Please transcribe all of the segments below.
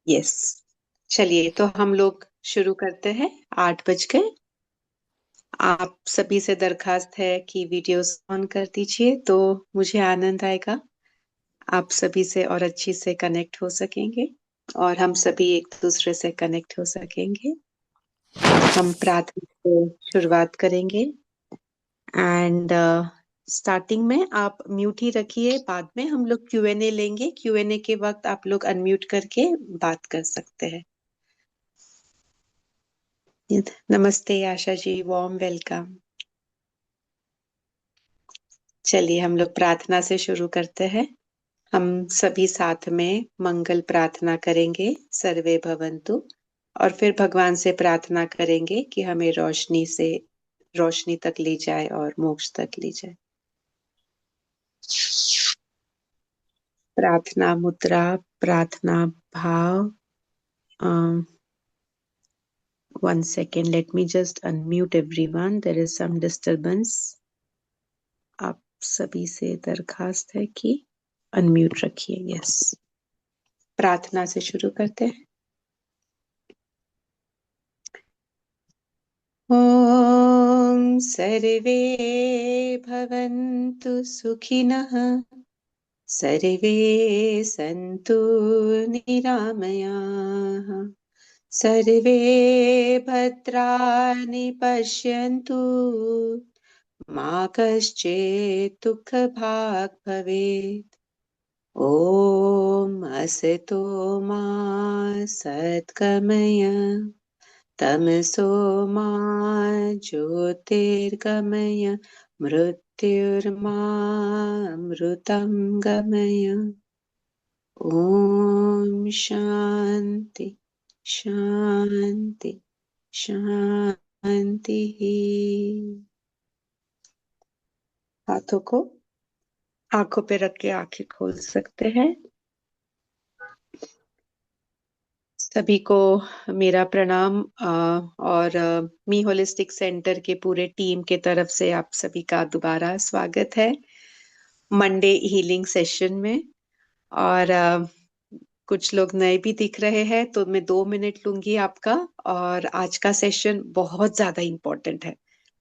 Yes. चलिए तो हम लोग शुरू करते हैं। 8 बज गए। आप सभी से दरखास्त है कि वीडियोस ऑन कर दीजिए तो मुझे आनंद आएगा। आप सभी से और अच्छी से कनेक्ट हो सकेंगे और हम सभी एक दूसरे से कनेक्ट हो सकेंगे। हम प्रार्थना से शुरुआत करेंगे एंड स्टार्टिंग में आप म्यूट ही रखिए। बाद में हम लोग क्यूएनए लेंगे। क्यूएनए के वक्त आप लोग अनम्यूट करके बात कर सकते हैं। नमस्ते आशा जी, वार्म वेलकम। चलिए हम लोग प्रार्थना से शुरू करते हैं। हम सभी साथ में मंगल प्रार्थना करेंगे, सर्वे भवन्तु। और फिर भगवान से प्रार्थना करेंगे कि हमें रोशनी तक ले जाए और मोक्ष तक ले जाए। प्रार्थना मुद्रा, प्रार्थना भाव। One second, let me just unmute everyone. There is some disturbance. आप सभी से दरखास्त है कि अनम्यूट रखिए। यस। प्रार्थना से शुरू करते हैं। ॐ सर्वे भवन्तु सुखिनः, सर्वे सन्तु निरामयाः, सर्वे भद्राणि पश्यन्तु, मा कश्चित् दुःखभाग् भवेत्। ॐ असतो मा सद्गमय, तमसो मा ज्योतिर्गमय, मृत्युर्मामृतं गमय। ॐ शान्ति शान्ति शान्तिः। हाथों को आंखों पे रख के आंखें खोल सकते हैं। सभी को मेरा प्रणाम और मी होलिस्टिक सेंटर के पूरे टीम के तरफ से आप सभी का दोबारा स्वागत है मंडे हीलिंग सेशन में। और कुछ लोग नए भी दिख रहे हैं तो मैं 2 मिनट लूंगी आपका। और आज का सेशन बहुत ज्यादा इम्पोर्टेंट है,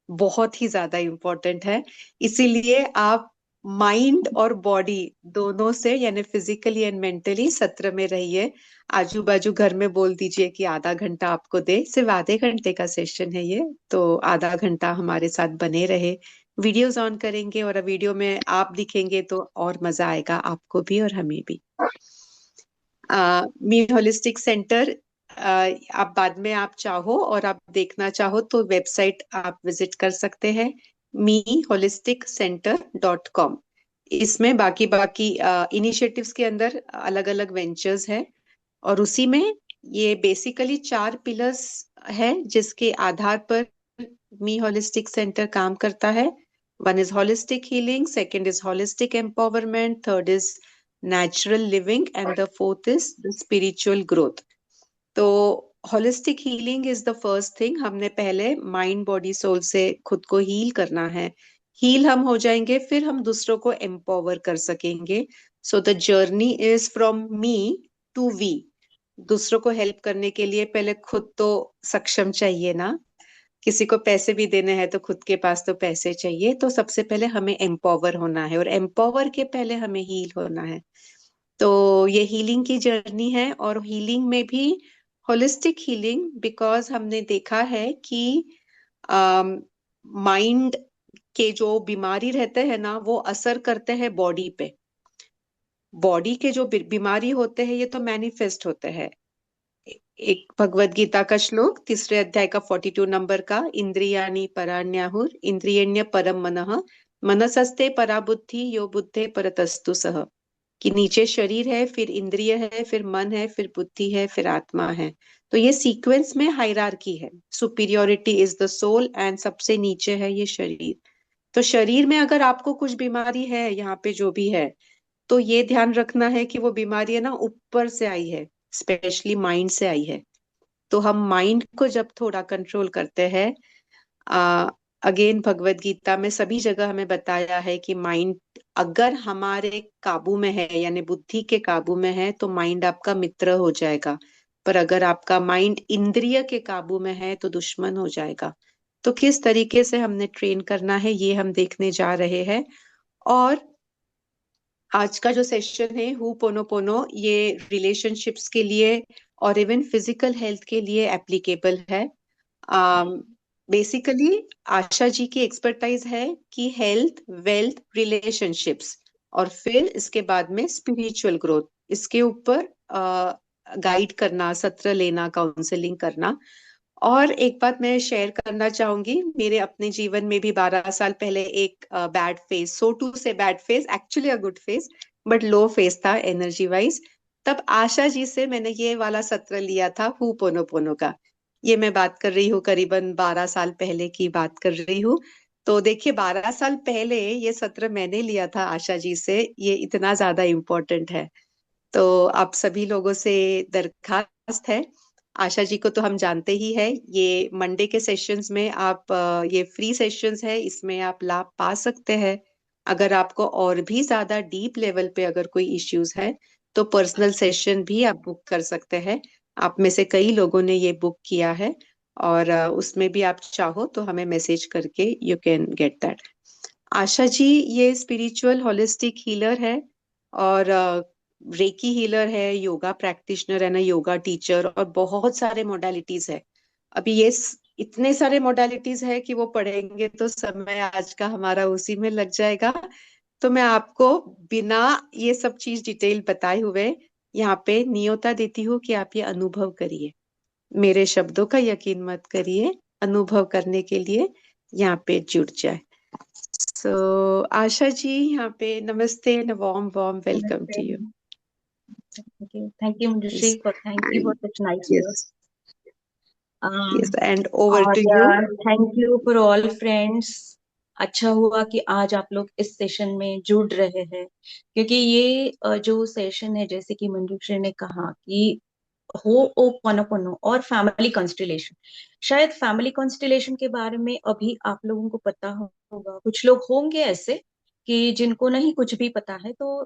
बहुत ही ज्यादा इम्पोर्टेंट है। इसीलिए आप माइंड और बॉडी दोनों से यानी फिजिकली एंड मेंटली सत्र में रहिए। आजू बाजू घर में बोल दीजिए कि आधा घंटा आपको दे। सिर्फ आधे घंटे का सेशन है ये, तो आधा घंटा हमारे साथ बने रहे। वीडियोस ऑन करेंगे और वीडियो में आप दिखेंगे तो और मजा आएगा आपको भी और हमें भी। मी होलिस्टिक सेंटर, आप बाद में आप चाहो और आप देखना चाहो तो वेबसाइट आप विजिट कर सकते हैं, meholisticcenter.com। इसमें बाकी बाकी इनिशिएटिव्स के अंदर अलग अलग वेंचर्स है और उसी में ये बेसिकली 4 पिलर्स है जिसके आधार पर मी होलिस्टिक सेंटर काम करता है। One is holistic healing, second is holistic empowerment, third is natural living and the fourth is the spiritual growth. तो holistic healing is the first thing. हमने पहले माइंड बॉडी सोल से खुद को हील करना है। हील हम हो जाएंगे फिर हम दूसरों को एम्पावर कर सकेंगे। So the journey is from me to we. दूसरों को हेल्प करने के लिए पहले खुद तो सक्षम चाहिए ना। किसी को पैसे भी देने हैं तो खुद के पास तो पैसे चाहिए। तो सबसे पहले हमें एम्पावर होना है और एम्पावर के पहले हमें हील होना है। तो ये हीलिंग की जर्नी है और हीलिंग में भी होलिस्टिक हीलिंग, बिकॉज हमने देखा है कि माइंड के जो बीमारी रहते हैं ना वो असर करते हैं बॉडी पे। बॉडी के जो बीमारी होते हैं ये तो मैनिफेस्ट होते हैं। एक भगवत गीता का श्लोक 3 अध्याय का 42 नंबर का, इंद्रियाणि पराण्याहुर इंद्रियण्य परम मनः, मनसस्ते परा बुद्धि यो बुद्धे परतस्तु सह। कि नीचे शरीर है, फिर इंद्रिय है, फिर मन है, फिर बुद्धि है, फिर आत्मा है। तो ये सीक्वेंस में हायरार्की है। Superiority is the soul and सबसे नीचे है ये शरीर। तो शरीर में अगर आपको कुछ बीमारी है यहाँ पे जो भी है, तो ये ध्यान रखना है कि वो बीमारी है ना ऊपर से आई है, स्पेशली माइंड से आई है। तो हम माइंड को जब थोड़ा कंट्रोल करते हैं, आ, अगेन भगवत गीता में सभी जगह हमें बताया है कि माइंड अगर हमारे काबू में है, यानी बुद्धि के काबू में है, तो माइंड आपका मित्र हो जाएगा। पर अगर आपका माइंड इंद्रिय के काबू में है तो दुश्मन हो जाएगा। तो किस तरीके से हमने ट्रेन करना है ये हम देखने जा रहे हैं। और आज का जो सेशन है हु पोनो ये रिलेशनशिप्स के लिए और इवन फिजिकल हेल्थ के लिए एप्लीकेबल है। बेसिकली आशा जी की एक्सपर्टाइज है कि हेल्थ, वेल्थ, रिलेशनशिप्स और फिर इसके बाद में स्पिरिचुअल ग्रोथ, इसके ऊपर गाइड करना, सत्र लेना, काउंसलिंग करना। और एक बात मैं शेयर करना चाहूंगी, मेरे अपने जीवन में भी 12 साल पहले एक बैड फेज, सो टू से bad phase, actually a good phase, but low phase था एनर्जी वाइज। तब आशा जी से मैंने ये वाला सत्र लिया था हु पोनो पोनो का। ये मैं बात कर रही हूँ करीबन 12 साल पहले की बात कर रही हूँ। तो देखिए 12 साल पहले ये सत्र मैंने लिया था आशा जी से, ये इतना ज्यादा इम्पोर्टेंट है। तो आप सभी लोगों से दरखास्त है, आशा जी को तो हम जानते ही है, ये मंडे के सेशंस में आप ये फ्री सेशंस है, इसमें आप लाभ पा सकते हैं। अगर आपको और भी ज्यादा डीप लेवल पे अगर कोई इश्यूज है तो पर्सनल सेशन भी आप बुक कर सकते हैं। आप में से कई लोगों ने ये बुक किया है, और उसमें भी आप चाहो तो हमें मैसेज करके you can get that. Asha ji ये स्पिरिचुअल होलिस्टिक हीलर है, और रेकी हीलर है, योगा प्रैक्टिशनर है ना, योगा टीचर, और बहुत सारे मोडालिटीज है। अभी ये इतने सारे मोडालिटीज है कि वो पढ़ेंगे तो समय आज का हमारा उसी में लग जाएगा। तो मैं आपको बिना ये सब चीज डिटेल बताए हुए यहाँ पे नियोता देती हूँ कि आप ये अनुभव करिए, मेरे शब्दों का यकीन मत करिए, अनुभव करने के लिए यहाँ पे जुड़ जाए। सो आशा जी यहाँ पे नमस्ते एंड वार्म वार्म वेलकम नमस्ते। To you. Thank you, yes Manjushri, for thank you for and such nice yes words. Yes Um, and over और टू यू। यार thank you for all friends. अच्छा हुआ कि आज आप लोग इस सेशन में जुड़ रहे हैं, क्योंकि ये जो सेशन है, जैसे कि मंजूश्री ने कहा कि हो ओ पनो और फैमिली कॉन्स्टिलेशन। शायद फैमिली कॉन्स्टिलेशन के बारे में अभी आप लोगों को पता होगा, कुछ लोग होंगे ऐसे कि जिनको नहीं कुछ भी पता है। तो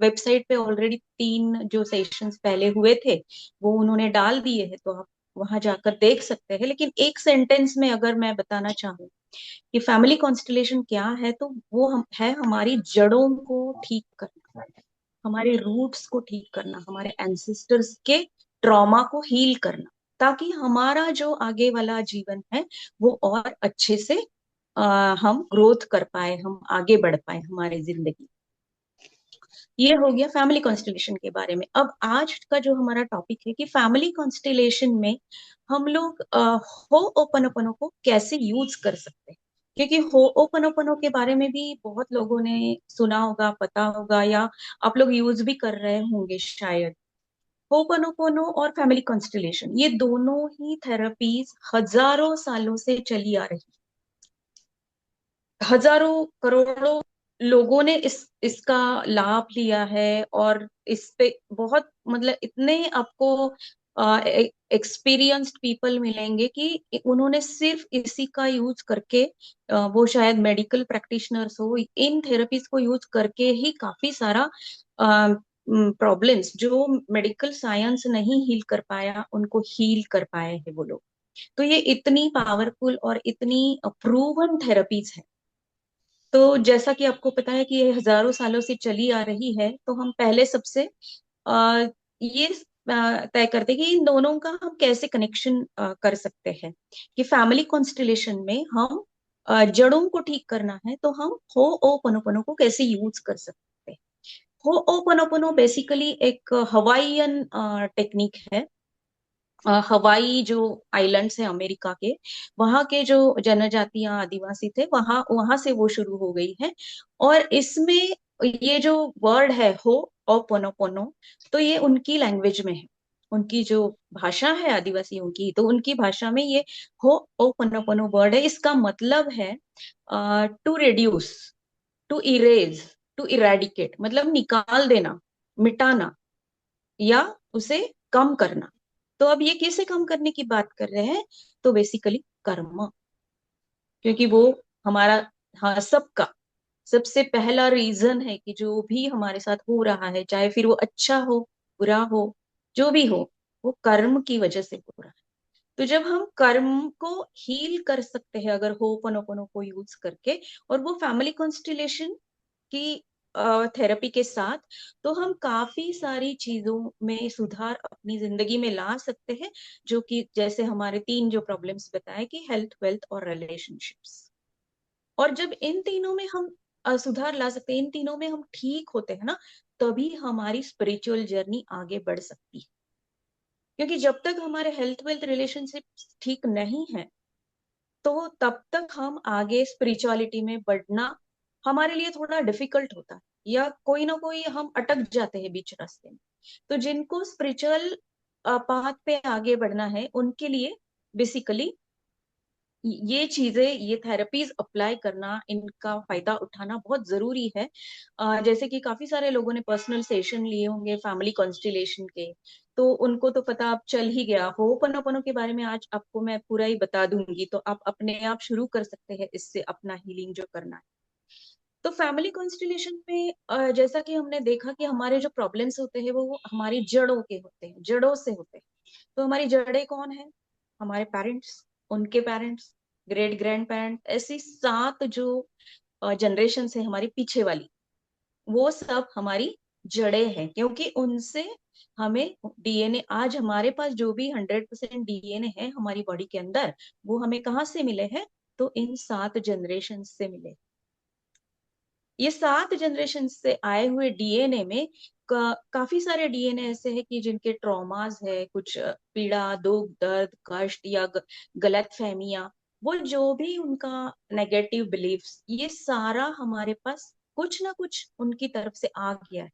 वेबसाइट पे ऑलरेडी 3 जो सेशंस पहले हुए थे वो उन्होंने डाल दिए हैं, तो आप वहां जाकर देख सकते हैं। लेकिन एक सेंटेंस में अगर मैं बताना चाहूँ कि फैमिली कॉन्स्टिलेशन क्या है, तो वो है हमारी जड़ों को ठीक करना, हमारे रूट्स को ठीक करना, हमारे एंसेस्टर्स के ट्रॉमा को हील करना, ताकि हमारा जो आगे वाला जीवन है वो और अच्छे से हम ग्रोथ कर पाए, हम आगे बढ़ पाए हमारे जिंदगी। ये हो गया फैमिली कॉन्स्टिलेशन के बारे में। अब आज का जो हमारा टॉपिक है कि फैमिली कॉन्स्टिलेशन में हम लोग हो ओपनोपनो को कैसे यूज कर सकते हैं। क्योंकि हो ओपनोपनो के बारे में भी बहुत लोगों ने सुना होगा, पता होगा, या आप लोग यूज भी कर रहे होंगे शायद। होपनोपोनो और फैमिली कॉन्स्टिलेशन ये दोनों ही थेरेपीज हजारों सालों से चली आ रही, हजारों करोड़ों लोगों ने इसका लाभ लिया है। और इस पे बहुत मतलब इतने आपको एक्सपीरियंस्ड पीपल मिलेंगे कि उन्होंने सिर्फ इसी का यूज करके वो शायद मेडिकल प्रैक्टिशनर्स हो, इन थेरेपीज को यूज करके ही काफी सारा प्रॉब्लम्स जो मेडिकल साइंस नहीं हील कर पाया उनको हील कर पाए हैं वो लोग। तो ये इतनी पावरफुल और इतनी प्रूवन थेरेपीज है। तो जैसा कि आपको पता है कि ये हजारों सालों से चली आ रही है, तो हम पहले सबसे आ, ये तय करते हैं कि इन दोनों का हम कैसे कनेक्शन कर सकते हैं। कि फैमिली कॉन्स्टिलेशन में हम जड़ों को ठीक करना है तो हम हो ओ पनोपनो को कैसे यूज कर सकते हैं। हो ओ पनोपनो बेसिकली एक हवाईयन टेक्निक है। हवाई जो आइलैंड्स है अमेरिका के, वहां के जो जनजातियां आदिवासी थे वहां वहां से वो शुरू हो गई है। और इसमें ये जो वर्ड है हो और पोनो, तो ये उनकी लैंग्वेज में है, उनकी जो भाषा है आदिवासियों की, तो उनकी भाषा में ये हो ओ पोनो वर्ड है। इसका मतलब है to reduce, to erase, to eradicate, मतलब निकाल देना, मिटाना, या उसे कम करना। तो अब ये कैसे कम करने की बात कर रहे हैं, तो बेसिकली कर्म। क्योंकि वो हमारा, हाँ, सबका सबसे पहला रीजन है कि जो भी हमारे साथ हो रहा है, चाहे फिर वो अच्छा हो, बुरा हो, जो भी हो, वो कर्म की वजह से हो रहा है। तो जब हम कर्म को हील कर सकते हैं अगर होपनोपनो को यूज करके, और वो फैमिली कॉन्स्टिलेशन की थेरेपी के साथ, तो हम काफी सारी चीजों में सुधार अपनी जिंदगी में ला सकते हैं। जो कि जैसे हमारे तीन जो प्रॉब्लम्स बताए कि हेल्थ, वेल्थ और रिलेशनशिप्स। और जब इन तीनों में हम सुधार ला सकते हैं, इन तीनों में हम ठीक होते हैं ना, तभी हमारी स्पिरिचुअल जर्नी आगे बढ़ सकती है। क्योंकि जब तक हमारे हेल्थ, वेल्थ, रिलेशनशिप ठीक नहीं है, तो तब तक हम आगे स्पिरिचुअलिटी में बढ़ना हमारे लिए थोड़ा डिफिकल्ट होता है, या कोई ना कोई हम अटक जाते हैं बीच रास्ते में। तो जिनको स्पिरिचुअल पाथ पे आगे बढ़ना है, उनके लिए बेसिकली ये चीजें, ये थेरेपीज अप्लाई करना, इनका फायदा उठाना बहुत जरूरी है। जैसे कि काफी सारे लोगों ने पर्सनल सेशन लिए होंगे फैमिली कॉन्स्टिलेशन के, तो उनको तो पता अब चल ही गया। होपनोपनो के बारे में आज आपको मैं पूरा ही बता दूंगी, तो आप अपने आप शुरू कर सकते हैं इससे अपना हीलिंग जो करना है। तो फैमिली कॉन्स्टिलेशन में जैसा कि हमने देखा कि हमारे जो प्रॉब्लम्स होते हैं वो हमारी जड़ों के होते हैं, जड़ों से होते हैं। तो हमारी जड़ें कौन है? हमारे पेरेंट्स, उनके पेरेंट्स, ग्रेट ग्रैंड पेरेंट, ऐसी सात जो जनरेशन है हमारी पीछे वाली, वो सब हमारी जड़ें हैं। क्योंकि उनसे हमें डीएनए, आज हमारे पास जो भी 100% डीएनए है हमारी बॉडी के अंदर, वो हमें कहाँ से मिले हैं? तो इन सात जनरेशन से मिले। ये सात जनरेशन से आए हुए डीएनए में काफी सारे डीएनए ऐसे हैं कि जिनके ट्रॉमास है, कुछ पीड़ा, दुख, दर्द, कष्ट या गलत फहमियां, वो जो भी उनका नेगेटिव बिलीफ्स, ये सारा हमारे पास कुछ ना कुछ उनकी तरफ से आ गया है,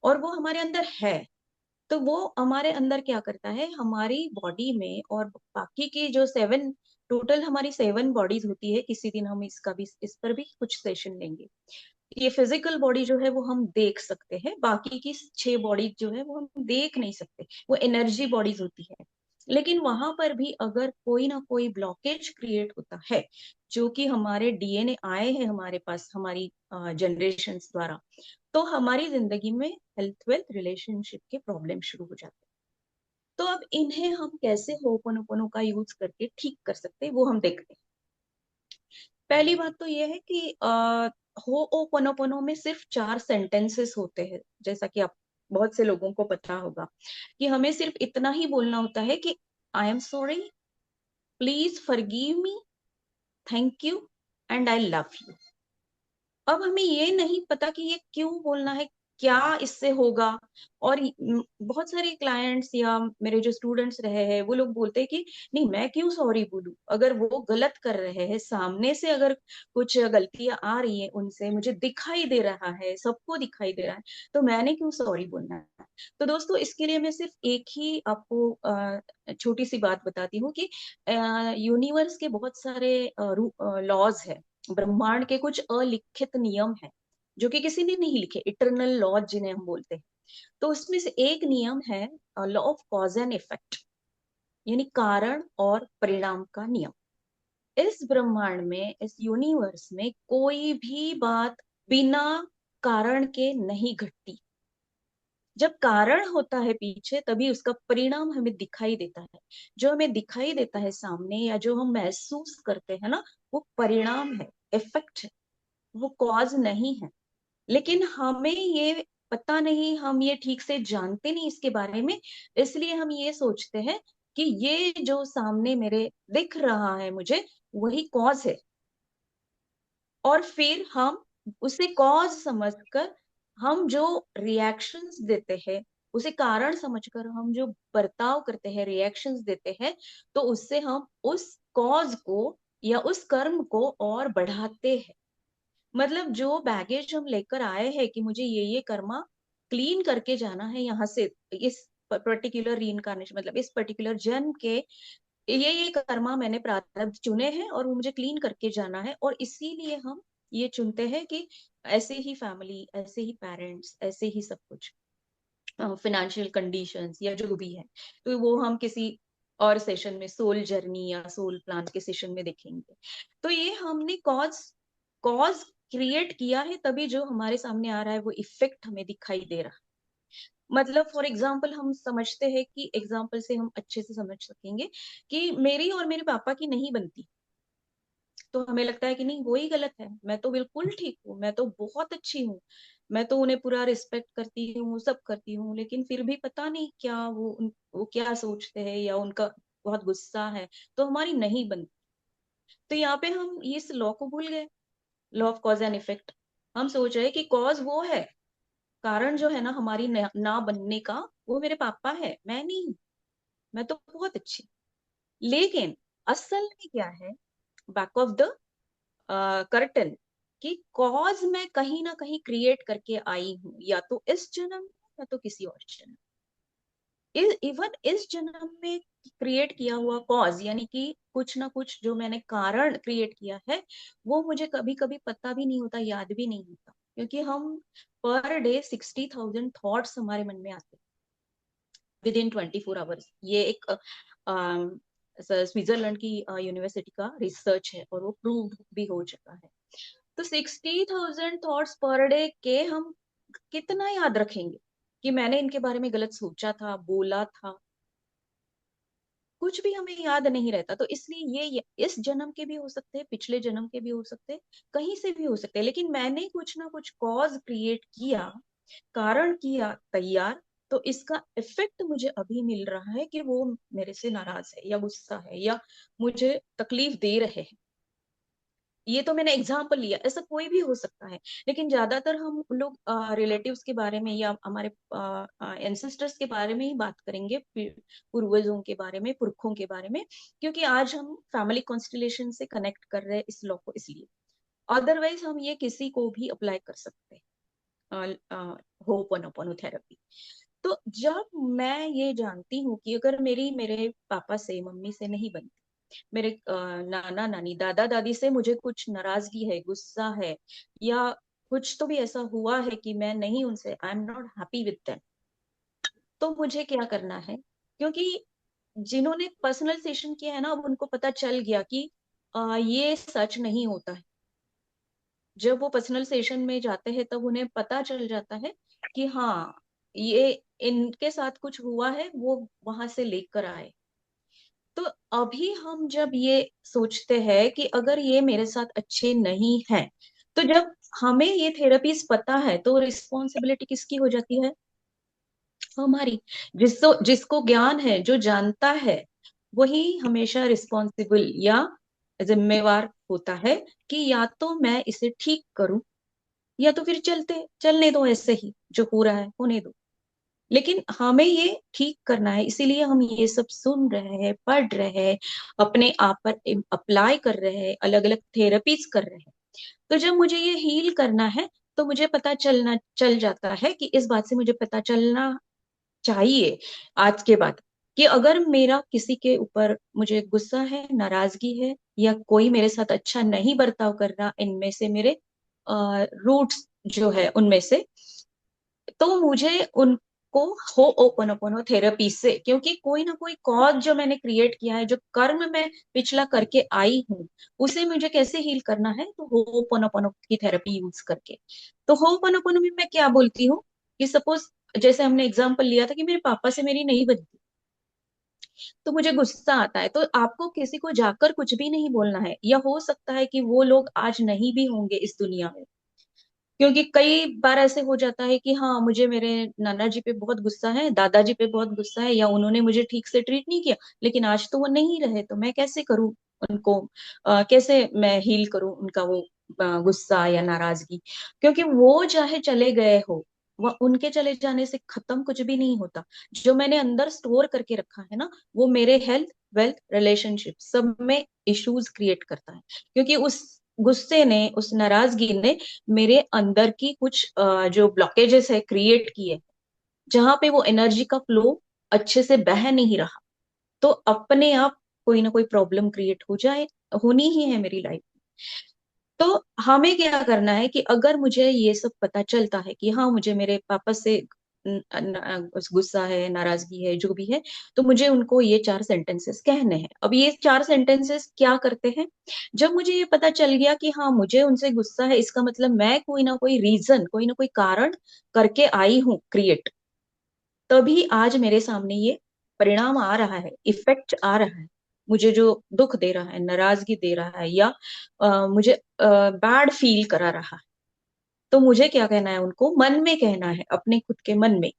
और वो हमारे अंदर है। तो वो हमारे अंदर क्या करता है, हमारी बॉडी में, और बाकी की जो सेवन, टोटल हमारी 7 बॉडीज होती है। किसी दिन हम इसका भी, इस पर भी कुछ सेशन लेंगे। ये फिजिकल बॉडी जो है वो हम देख सकते हैं, बाकी की 6 बॉडी जो है वो हम देख नहीं सकते, वो एनर्जी बॉडीज होती है। लेकिन वहां पर भी अगर कोई ना कोई ब्लॉकेज क्रिएट होता है, जो कि हमारे डीएनए आए हैं हमारे पास हमारी जनरेशन द्वारा, तो हमारी जिंदगी में हेल्थ, वेल्थ, रिलेशनशिप के प्रॉब्लम शुरू हो जाते हैं। तो अब इन्हें हम कैसे होपनोपनो का यूज करके ठीक कर सकते हैं, वो हम देखते हैं। पहली बात तो ये है कि हो ओ पनो में सिर्फ 4 सेंटेंसेस होते हैं, जैसा कि आप, बहुत से लोगों को पता होगा कि हमें सिर्फ इतना ही बोलना होता है कि I am sorry, please forgive me, thank you and I love you. अब हमें ये नहीं पता कि ये क्यों बोलना है, क्या इससे होगा। और बहुत सारे क्लाइंट्स या मेरे जो स्टूडेंट्स रहे हैं, वो लोग बोलते हैं कि नहीं, मैं क्यों सॉरी बोलूं, अगर वो गलत कर रहे हैं, सामने से अगर कुछ गलतियां आ रही है उनसे, मुझे दिखाई दे रहा है, सबको दिखाई दे रहा है, तो मैंने क्यों सॉरी बोलना है। तो दोस्तों, इसके लिए मैं सिर्फ एक ही आपको छोटी सी बात बताती हूँ कि यूनिवर्स के बहुत सारे लॉज है, ब्रह्मांड के कुछ अलिखित नियम है, जो कि किसी ने नहीं लिखे, इटरनल लॉ जिन्हें हम बोलते हैं। तो उसमें से एक नियम है law of cause and effect, यानी कारण और परिणाम का नियम। इस ब्रह्मांड में, इस यूनिवर्स में कोई भी बात बिना कारण के नहीं घटती। जब कारण होता है पीछे, तभी उसका परिणाम हमें दिखाई देता है। जो हमें दिखाई देता है सामने, या जो हम महसूस करते हैं ना, वो परिणाम है, इफेक्ट है, वो कॉज नहीं है। लेकिन हमें ये पता नहीं, हम ये ठीक से जानते नहीं इसके बारे में, इसलिए हम ये सोचते हैं कि ये जो सामने मेरे दिख रहा है मुझे, वही कॉज है। और फिर हम उसे कॉज समझकर हम जो रिएक्शंस देते हैं, उसे कारण समझकर हम जो बर्ताव करते हैं, रिएक्शंस देते हैं, तो उससे हम उस कॉज को या उस कर्म को और बढ़ाते हैं। मतलब जो बैगेज हम लेकर आए हैं कि मुझे ये कर्मा क्लीन करके जाना है यहाँ से, इस पर्टिकुलर रीइंकार्नेशन, मतलब इस पर्टिकुलर जन्म के ये कर्मा मैंने प्रारब्ध चुने हैं और वो मुझे क्लीन करके जाना है, और इसीलिए हम ये चुनते हैं कि ऐसे ही फैमिली, ऐसे ही पेरेंट्स, ऐसे ही सब कुछ, फाइनेंशियल कंडीशंस या जो भी है, तो वो हम किसी और सेशन में सोल जर्नी या सोल प्लान के सेशन में देखेंगे। तो ये हमने कॉज कॉज क्रिएट किया है, तभी जो हमारे सामने आ रहा है वो इफेक्ट हमें दिखाई दे रहा है। मतलब फॉर एग्जाम्पल हम समझते हैं कि एग्जाम्पल से हम अच्छे से समझ सकेंगे कि मेरी और मेरे पापा की नहीं बनती, तो हमें लगता है कि नहीं वो ही गलत है, मैं तो बिल्कुल ठीक हूँ, मैं तो बहुत अच्छी हूँ, मैं तो उन्हें पूरा रिस्पेक्ट करती हूँ, सब करती हूँ, लेकिन फिर भी पता नहीं क्या वो क्या सोचते हैं या उनका बहुत गुस्सा है, तो हमारी नहीं बनती। तो यहाँ पे हम इस लॉ को भूल गए, law of cause and effect. हम सोच रहे हैं कि कॉज वो है, कारण जो है ना हमारी ना बनने का, वो मेरे पापा है, मैं नहीं हूँ, मैं तो बहुत अच्छी। लेकिन असल में क्या है, बैक ऑफ द कर्टन, कि कॉज मैं कहीं ना कहीं क्रिएट करके आई हूं, या तो इस जन्म में या तो किसी और जन्म, इवन इस जन्म में क्रिएट किया हुआ कॉज, यानी कि कुछ ना कुछ जो मैंने कारण क्रिएट किया है, वो मुझे कभी कभी पता भी नहीं होता, याद भी नहीं होता, क्योंकि हम पर डे 60,000 थॉट्स हमारे मन में आते हैं विद इन 24 आवर्स। ये एक स्विट्जरलैंड की यूनिवर्सिटी का रिसर्च है और वो प्रूव भी हो चुका है। तो 60,000 थॉट्स पर डे के हम कितना याद रखेंगे कि मैंने इनके बारे में गलत सोचा था, बोला था, कुछ भी हमें याद नहीं रहता। तो इसलिए ये इस जन्म के भी हो सकते हैं, पिछले जन्म के भी हो सकते हैं, कहीं से भी हो सकते हैं, लेकिन मैंने कुछ ना कुछ कॉज क्रिएट किया, कारण किया तैयार, तो इसका इफेक्ट मुझे अभी मिल रहा है कि वो मेरे से नाराज है या गुस्सा है या मुझे तकलीफ दे रहे हैं। ये तो मैंने एग्जाम्पल लिया, ऐसा कोई भी हो सकता है, लेकिन ज्यादातर हम लोग रिलेटिव्स के बारे में या हमारे एंसेस्टर्स के बारे में ही बात करेंगे, पूर्वजों के बारे में, पुरखों के बारे में, क्योंकि आज हम फैमिली कॉन्स्टिलेशन से कनेक्ट कर रहे हैं इस लॉ को, इसलिए। अदरवाइज हम ये किसी को भी अप्लाई कर सकते हैं, होपोनोपोनो थेरेपी। तो जब मैं ये जानती हूँ कि अगर मेरे पापा से, मम्मी से नहीं बनती, मेरे नाना नानी, दादा दादी से मुझे कुछ नाराजगी है, गुस्सा है, या कुछ तो भी ऐसा हुआ है कि मैं नहीं उनसे, I am not happy with them, तो मुझे क्या करना है? क्योंकि जिन्होंने पर्सनल सेशन किया है ना, अब उनको पता चल गया कि ये सच नहीं होता है। जब वो पर्सनल सेशन में जाते हैं तब उन्हें पता चल जाता है कि हाँ, ये इनके साथ कुछ हुआ है, वो वहां से लेकर आए। तो अभी हम जब ये सोचते हैं कि अगर ये मेरे साथ अच्छे नहीं है, तो जब हमें ये थेरेपीज पता है, तो रिस्पॉन्सिबिलिटी किसकी हो जाती है? हमारी। जिसको ज्ञान है, जो जानता है, वही हमेशा रिस्पॉन्सिबल या जिम्मेवार होता है कि या तो मैं इसे ठीक करूं, या तो फिर चलने दो, ऐसे ही जो हो रहा है होने दो। लेकिन हमें ये ठीक करना है, इसीलिए हम ये सब सुन रहे हैं, पढ़ रहे हैं, अपने आप पर अप्लाई कर रहे हैं, अलग अलग थेरेपीज कर रहे हैं। तो जब मुझे ये हील करना है, तो मुझे पता चल जाता है कि इस बात से मुझे पता चलना चाहिए आज के बाद, कि अगर मेरा किसी के ऊपर मुझे गुस्सा है, नाराजगी है, या कोई मेरे साथ अच्छा नहीं बर्ताव कर रहा, इनमें से मेरे रूट्स जो है उनमें से, तो मुझे उनको हो ओपनोपोनो थेरेपी से, क्योंकि कोई ना कोई कॉज जो मैंने क्रिएट किया है, जो कर्म मैं पिछला करके आई हूँ, उसे मुझे कैसे हील करना है, तो हो ओपनोपोनो की थेरेपी यूज करके। तो हो ओपनोपोनो में मैं क्या बोलती हूँ कि सपोज, जैसे हमने एग्जाम्पल लिया था कि मेरे पापा से मेरी नहीं बनती, तो मुझे गुस्सा आता है, तो आपको किसी को जाकर कुछ भी नहीं बोलना है, या हो सकता है कि वो लोग आज नहीं भी होंगे इस दुनिया में, क्योंकि कई बार ऐसे हो जाता है कि हाँ, मुझे मेरे नाना जी पे बहुत गुस्सा है, दादाजी पे बहुत गुस्सा है, या उन्होंने मुझे ठीक से ट्रीट नहीं किया, लेकिन आज तो वो नहीं रहे, तो मैं कैसे करूँ उनको, कैसे मैं हील करूँ उनका वो गुस्सा या नाराजगी? क्योंकि वो चाहे चले गए हो, वह उनके चले जाने से खत्म कुछ भी नहीं होता। जो मैंने अंदर स्टोर करके रखा है ना, वो मेरे हेल्थ, वेल्थ, रिलेशनशिप सब में इश्यूज क्रिएट करता है, क्योंकि उस गुस्से ने, उस नाराजगी ने मेरे अंदर की कुछ जो ब्लॉकेजेस है क्रिएट किए, जहां पे वो एनर्जी का फ्लो अच्छे से बह नहीं रहा, तो अपने आप कोई ना कोई प्रॉब्लम क्रिएट हो जाए, होनी ही है मेरी लाइफ। तो हमें क्या करना है कि अगर मुझे ये सब पता चलता है कि हाँ, मुझे मेरे पापा से गुस्सा है, नाराजगी है, जो भी है, तो मुझे उनको ये 4 सेंटेंसेस कहने हैं। अब ये 4 सेंटेंसेस क्या करते हैं, जब मुझे ये पता चल गया कि हाँ मुझे उनसे गुस्सा है, इसका मतलब मैं कोई ना कोई रीजन, कोई ना कोई कारण करके आई हूँ क्रिएट, तभी आज मेरे सामने ये परिणाम आ रहा है, इफेक्ट आ रहा है, मुझे जो दुख दे रहा है, नाराजगी दे रहा है, या मुझे बैड फील करा रहा है। तो मुझे क्या कहना है, उनको मन में कहना है, अपने खुद के मन में,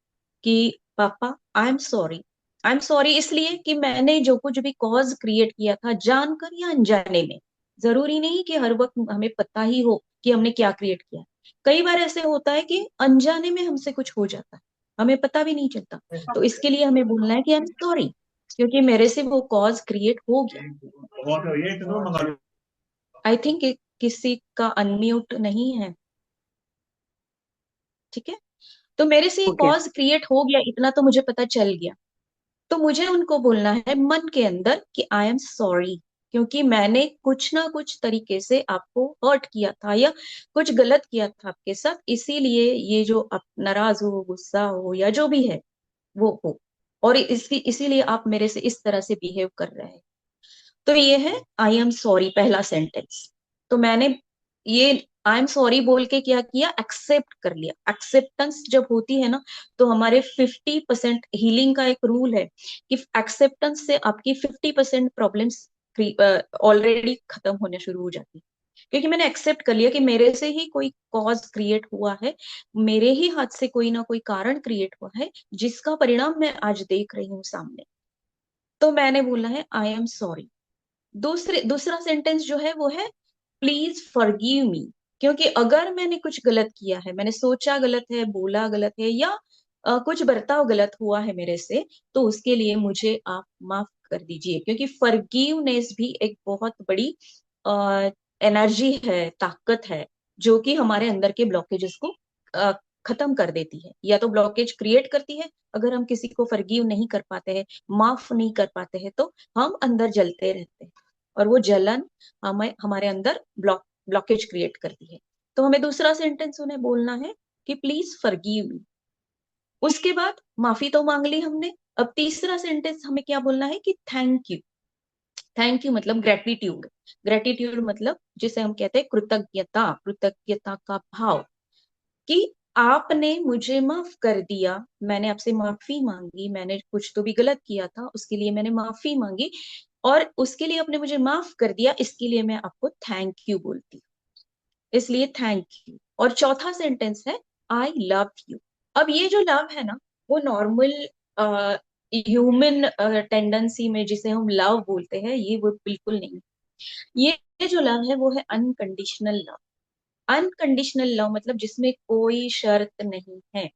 कि पापा I am sorry. I am sorry इसलिए कि मैंने जो कुछ भी कॉज क्रिएट किया था, जानकर या अनजाने में, जरूरी नहीं कि हर वक्त हमें पता ही हो कि हमने क्या क्रिएट किया। कई बार ऐसे होता है कि अनजाने में हमसे कुछ हो जाता है, हमें पता भी नहीं चलता। तो इसके लिए हमें बोलना है कि आई एम सॉरी, क्योंकि मेरे से वो कॉज क्रिएट हो गया। आई थिंक किसी का अनम्यूट नहीं है, ठीक है। तो मेरे से ओके। कॉज क्रिएट हो गया, इतना तो मुझे पता चल गया। तो मुझे उनको बोलना है मन के अंदर कि आई एम सॉरी, क्योंकि मैंने कुछ ना कुछ तरीके से आपको हर्ट किया था, या कुछ गलत किया था आपके साथ, इसीलिए ये जो आप नाराज हो, गुस्सा हो, या जो भी है वो हो, और इसीलिए आप मेरे से इस तरह से बिहेव कर रहे हैं। तो ये है आई एम सॉरी, पहला सेंटेंस। तो मैंने ये आई एम सॉरी बोल के क्या किया, एक्सेप्ट कर लिया। एक्सेप्टेंस जब होती है ना, तो हमारे 50% हीलिंग का एक रूल है कि एक्सेप्टेंस से आपकी 50% प्रॉब्लम्स ऑलरेडी खत्म होने शुरू हो जाती है। क्योंकि मैंने एक्सेप्ट कर लिया कि मेरे से ही कोई कॉज क्रिएट हुआ है, मेरे ही हाथ से कोई ना कोई कारण क्रिएट हुआ है, जिसका परिणाम मैं आज देख रही हूँ सामने। तो मैंने बोला है आई एम सॉरी। दूसरा सेंटेंस जो है वो है प्लीज फॉरगिव मी। क्योंकि अगर मैंने कुछ गलत किया है, मैंने सोचा गलत है, बोला गलत है, या कुछ बर्ताव गलत हुआ है मेरे से, तो उसके लिए मुझे आप माफ कर दीजिए। क्योंकि फॉरगिवनेस भी एक बहुत बड़ी एनर्जी है, ताकत है, जो कि हमारे अंदर के ब्लॉकेजेस को अ, खत्म कर देती है, या तो ब्लॉकेज क्रिएट करती है। अगर हम किसी को फॉरगिव नहीं कर पाते हैं, माफ नहीं कर पाते हैं, तो हम अंदर जलते रहते हैं, और वो जलन हमें, हमारे अंदर ब्लॉकेज क्रिएट करती है। तो हमें दूसरा सेंटेंस उन्हें बोलना है कि प्लीज फॉरगिव मी। उसके बाद माफी तो मांग ली हमने। अब तीसरा सेंटेंस हमें क्या बोलना है कि थैंक यू। थैंक यू मतलब ग्रेटिट्यूड। ग्रेटिट्यूड मतलब जिसे हम कहते हैं कृतज्ञता, कृतज्ञता का भाव, कि आपने मुझे माफ कर दिया, मैंने आपसे माफी मांगी, मैंने कुछ तो भी गलत किया था, उसके लिए मैंने माफी मांगी, और उसके लिए आपने मुझे माफ कर दिया, इसके लिए मैं आपको थैंक यू बोलती हूँ। इसलिए थैंक यू। और चौथा सेंटेंस है आई लव यू। अब ये जो लव है ना, वो नॉर्मल ह्यूमन टेंडेंसी में जिसे हम लव बोलते हैं, ये वो बिल्कुल नहीं। ये जो लव है वो है अनकंडीशनल लव। अनकंडीशनल लव मतलब जिसमें कोई शर्त नहीं है।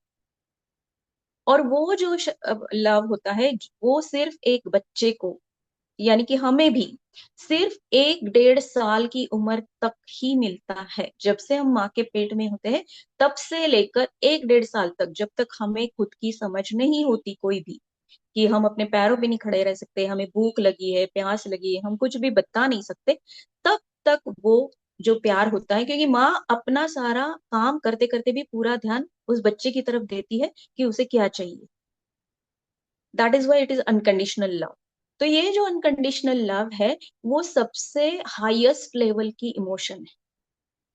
और वो जो लव होता है, वो सिर्फ एक बच्चे को, यानी कि हमें भी, सिर्फ 1-1.5 साल की उम्र तक ही मिलता है। जब से हम माँ के पेट में होते हैं, तब से लेकर 1-1.5 साल तक, जब तक हमें खुद की समझ नहीं होती कोई भी, कि हम अपने पैरों पे नहीं खड़े रह सकते, हमें भूख लगी है, प्यास लगी है, हम कुछ भी बता नहीं सकते, तब तक वो जो प्यार होता है, क्योंकि माँ अपना सारा काम करते करते भी पूरा ध्यान उस बच्चे की तरफ देती है कि उसे क्या चाहिए। That is why it is unconditional love. तो ये जो अनकंडीशनल लव है, वो सबसे हाईएस्ट लेवल की इमोशन है।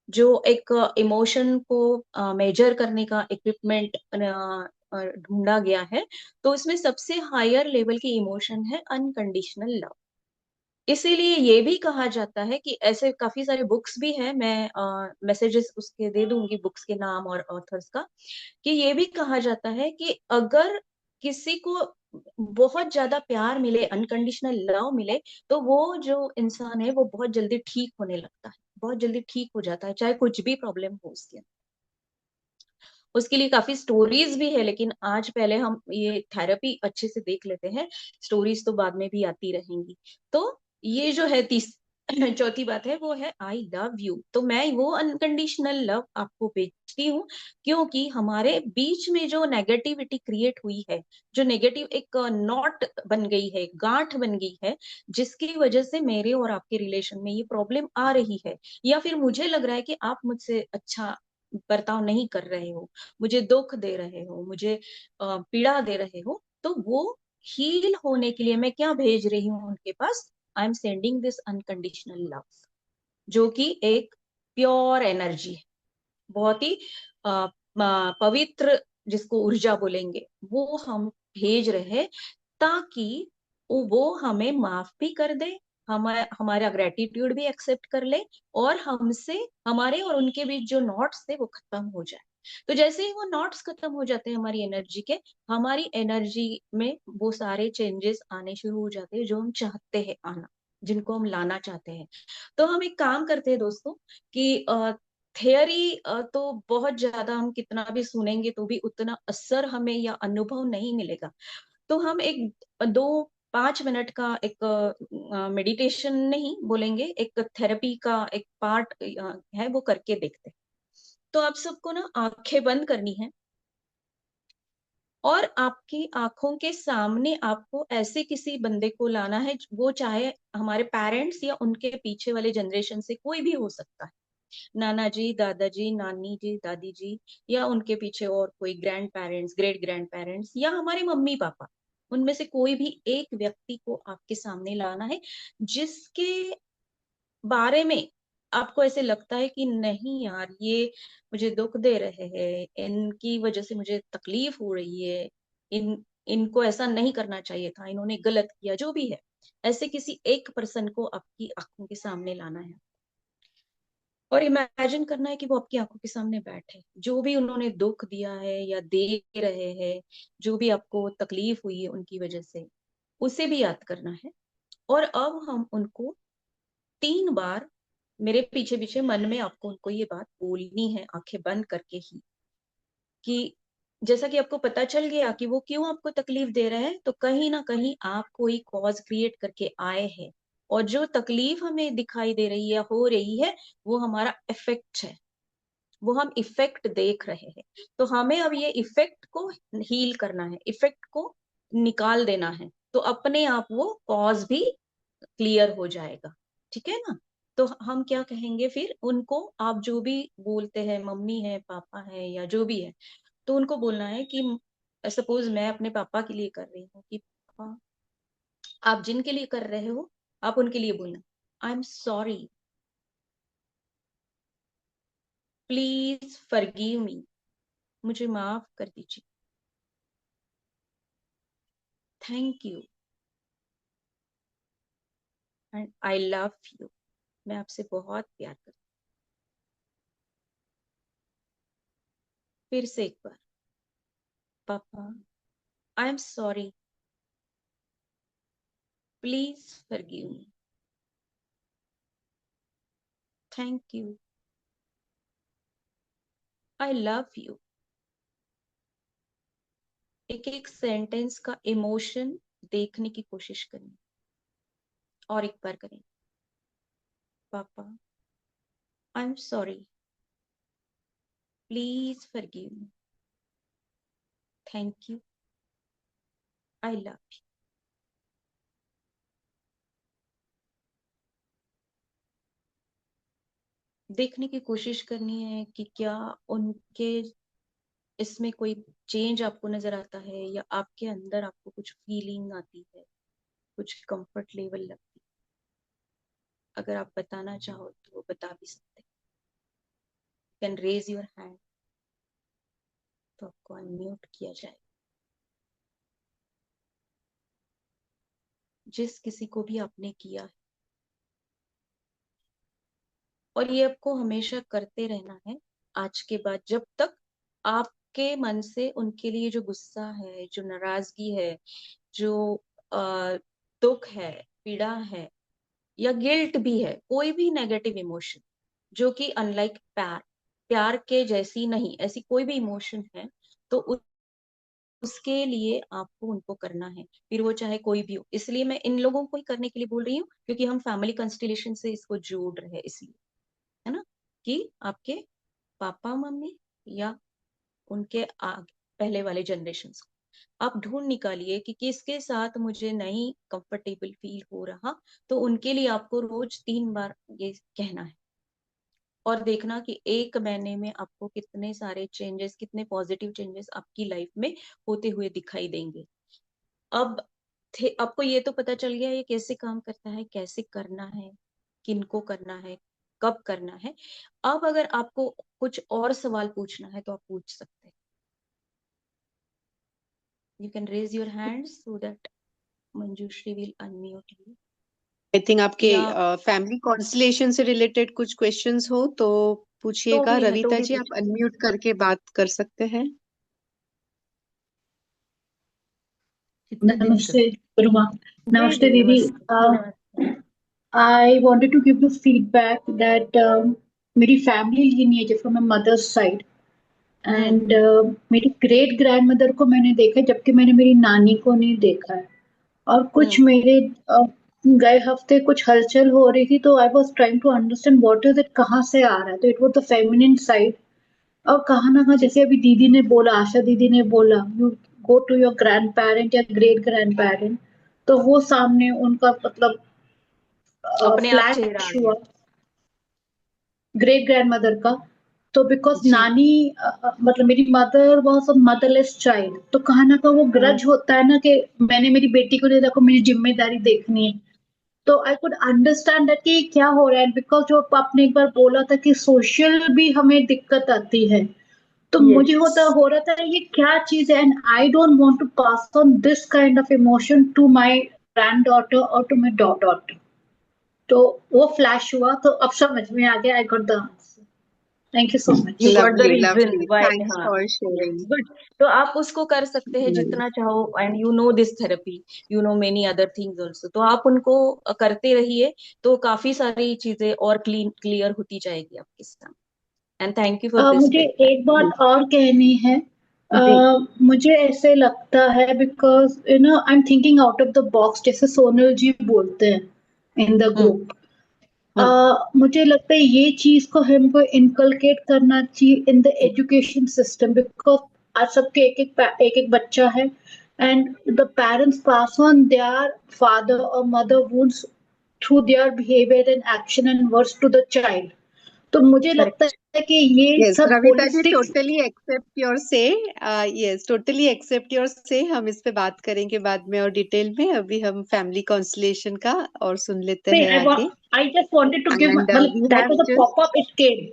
जो एक इमोशन को मेजर करने का इक्विपमेंट ढूंढा गया है, तो उसमें सबसे हायर लेवल की इमोशन है अनकंडीशनल लव। इसीलिए ये भी कहा जाता है कि ऐसे काफी सारे बुक्स भी हैं, मैं मैसेजेस उसके दे दूंगी, बुक्स के नाम और ऑथर्स का, कि ये भी कहा जाता है कि अगर किसी को बहुत ज्यादा प्यार मिले, अनकंडीशनल लव मिले, तो वो जो इंसान है वो बहुत जल्दी ठीक होने लगता है, बहुत जल्दी ठीक हो जाता है, चाहे कुछ भी प्रॉब्लम हो उसके। उसके लिए काफी स्टोरीज भी है, लेकिन आज पहले हम ये थेरेपी अच्छे से देख लेते हैं, स्टोरीज तो बाद में भी आती रहेंगी। तो ये जो है तीस चौथी बात है, वो है आई लव यू। तो मैं वो अनकंडीशनल लव आपको भेजती हूँ, क्योंकि हमारे बीच में जो नेगेटिविटी क्रिएट हुई है, जो नेगेटिव एक नॉट बन गई है, गांठ बन गई है, जिसकी वजह से मेरे और आपके रिलेशन में ये प्रॉब्लम आ रही है, या फिर मुझे लग रहा है कि आप मुझसे अच्छा बर्ताव नहीं कर रहे हो, मुझे दुख दे रहे हो, मुझे पीड़ा दे रहे हो, तो वो हील होने के लिए मैं क्या भेज रही हूँ उनके पास? I am sending this unconditional love, जो कि एक प्योर एनर्जी है, बहुत ही अ, पवित्र, जिसको ऊर्जा बोलेंगे, वो हम भेज रहे हैं, ताकि वो हमें माफ भी कर दे, हमारा ग्रेटिट्यूड भी एक्सेप्ट कर ले, और हमसे, हमारे और उनके बीच जो नॉट्स थे वो खत्म हो जाए। तो जैसे ही वो नॉट्स खत्म हो जाते हैं हमारी एनर्जी के, हमारी एनर्जी में वो सारे चेंजेस आने शुरू हो जाते हैं जो हम चाहते हैं आना, जिनको हम लाना चाहते हैं। तो हम एक काम करते हैं दोस्तों, कि थियरी तो बहुत ज्यादा हम कितना भी सुनेंगे तो भी उतना असर हमें या अनुभव नहीं मिलेगा। तो हम एक 2-5 मिनट का एक मेडिटेशन नहीं बोलेंगे, एक थेरेपी का एक पार्ट है, वो करके देखते हैं। तो आप सबको ना आंखें बंद करनी है, और आपकी आंखों के सामने आपको ऐसे किसी बंदे को लाना है, वो चाहे हमारे पेरेंट्स या उनके पीछे वाले जनरेशन से कोई भी हो सकता है, नाना जी, दादाजी, नानी जी, दादी जी, या उनके पीछे और कोई grand parents, great grand parents, या हमारे मम्मी पापा, उनमें से कोई भी एक व्यक्ति को आपके सामने लाना है, जिसके बारे में आपको ऐसे लगता है कि नहीं यार, ये मुझे दुख दे रहे हैं, इनकी वजह से मुझे तकलीफ हो रही है, इन इनको ऐसा नहीं करना चाहिए था, इन्होंने गलत किया, जो भी है, ऐसे किसी एक पर्सन को आपकी आंखों के सामने लाना है, और इमेजिन करना है कि वो आपकी आंखों के सामने बैठे, जो भी उन्होंने दुख दिया है या दे रहे हैं, जो भी आपको तकलीफ हुई है उनकी वजह से, उसे भी याद करना है। और अब हम उनको 3 बार, मेरे पीछे पीछे मन में आपको उनको ये बात बोलनी है, आंखें बंद करके ही, कि जैसा कि आपको पता चल गया कि वो क्यों आपको तकलीफ दे रहे हैं, तो कहीं ना कहीं आप कोई कॉज क्रिएट करके आए हैं, और जो तकलीफ हमें दिखाई दे रही है, हो रही है, वो हमारा इफेक्ट है, वो हम इफेक्ट देख रहे हैं। तो हमें अब ये इफेक्ट को हील करना है, इफेक्ट को निकाल देना है, तो अपने आप वो कॉज भी क्लियर हो जाएगा। ठीक है ना? तो हम क्या कहेंगे फिर उनको, आप जो भी बोलते हैं, मम्मी है, पापा है, या जो भी है, तो उनको बोलना है कि सपोज मैं अपने पापा के लिए कर रही हूँ, कि पापा, आप जिनके लिए कर रहे हो, आप उनके लिए बोलना, I am sorry, please forgive मी, मुझे माफ कर दीजिए, thank you, and I love you, मैं आपसे बहुत प्यार करती हूँ। फिर से एक बार, पापा, I am sorry, please forgive me, thank you, I love you. एक एक सेंटेंस का इमोशन देखने की कोशिश करें, और एक बार करें, पापा, I am sorry, please forgive me, thank you, I love you. देखने की कोशिश करनी है कि क्या उनके इसमें कोई चेंज आपको नजर आता है, या आपके अंदर आपको कुछ फीलिंग आती है, कुछ कंफर्ट लेवल लगती है। अगर आप बताना चाहो तो वो बता भी सकते हैं, कैन रेज योर हैंड, तो आपको अनम्यूट किया जाए। जिस किसी को भी आपने किया है, और ये आपको हमेशा करते रहना है, आज के बाद, जब तक आपके मन से उनके लिए जो गुस्सा है, जो नाराजगी है, जो अ, दुख है, पीड़ा है, या गिल्ट भी है, कोई भी नेगेटिव इमोशन, जो कि अनलाइक प्यार, प्यार के जैसी नहीं, ऐसी कोई भी इमोशन है, तो उसके लिए आपको उनको करना है, फिर वो चाहे कोई भी हो। इसलिए मैं इन लोगों को ही करने के लिए बोल रही हूँ, क्योंकि हम फैमिली कंस्टिलेशन से इसको जोड़ रहे हैं, इसलिए, है ना, कि आपके पापा मम्मी, या उनके आगे पहले वाले जनरेशन को आप ढूंढ निकालिए कि किसके साथ मुझे नहीं कंफर्टेबल फील हो रहा, तो उनके लिए आपको रोज 3 बार ये कहना है, और देखना कि 1 महीने में आपको कितने सारे चेंजेस, कितने पॉजिटिव चेंजेस आपकी लाइफ में होते हुए दिखाई देंगे। अब आपको ये तो पता चल गया ये कैसे काम करता है, कैसे करना है, किनको करना है, कब करना है। अब अगर आपको कुछ और सवाल पूछना है तो आप पूछ सकते हैं। You can raise your hand so that Manjushri will unmute you. I think आपके या फैमिली कॉन्स्टलेशन से रिलेटेड कुछ क्वेश्चंस हो तो पूछिएगा। तो रविता भी जी, पूछ। आप अनम्यूट करके बात कर सकते हैं। कितने दिन नमस्ते कर। गुरुमा। जी नमस्ते जी दीदी। नमस्ते नमस्ते। I wanted to give the feedback that मेरी family lineage है from my mother's side and मेरी great grandmother को मैंने देखा है जबकि मैंने मेरी नानी को नहीं देखा है। और कुछ मेरे गए हफ्ते कुछ हलचल हो रही थी तो I was trying to understand what is it, कहाँ से आ रहा है। तो it was the feminine side। और कहाँ ना कहाँ जैसे अभी दीदी ने बोला, आशा दीदी ने बोला, you go to your grand parent या ग्रेट ग्रैंड पेरेंट, तो वो सामने उनका मतलब अपने आप चेहरा आ फ्लैश गया। हुआ ग्रेट ग्रैंड मदर का। तो बिकॉज जी। नानी मतलब मेरी मदर वॉज अ मदरलेस चाइल्ड, तो कहाँ ना कहाँ वो ग्रज होता है ना कि मैंने मेरी बेटी को नहीं देखो, मुझे जिम्मेदारी देखनी है। तो आई कुड अंडरस्टैंड दैट कि क्या हो रहा है, बिकॉज जो आपने एक बार बोला था कि सोशल भी हमें दिक्कत आती है, तो मुझे यस। हो रहा था ये क्या चीज है, and I don't want to pass on this kind of emotion to my grand daughter और टू माय डॉटर। तो वो फ्लैश हुआ तो अब समझ में आ गया। I got the answer. Thank you so you much. Got the lovely reason lovely, why. Thanks हाँ, फॉर शेयरिंग। गुड। तो आप उसको कर सकते हैं जितना चाहो, and you know this therapy, you know many other things also, तो आप उनको करते रहिए, तो काफी सारी चीजें और क्लियर होती जाएगी आपके सामने। And thank you for this मुझे फीडबैक। एक बात और कहनी है। जी। मुझे ऐसे लगता है because you know I am thinking out of the box, जैसे सोनल जी बोलते हैं इन द हम्म ग्रुप। हम्म। मुझे लगता है ये चीज को हमको इनकलकेट करना चाहिए in the education system, because आज सबके एक एक बच्चा है, and the parents pass on their father और mother words through their behaviour and action and words to the child. तो मुझे लगता करेक्ट। है कि ये यस सब Ravita ji, holistic. Totally accept your say. Yes, totally accept your say. हम इस पे बात करेंगे बाद में और डिटेल में। अभी हम फैमिली कॉन्स्टलेशन का और सुन लेते हैं आगे। I just wanted to give, and मतलब we that have was a pop just up it came,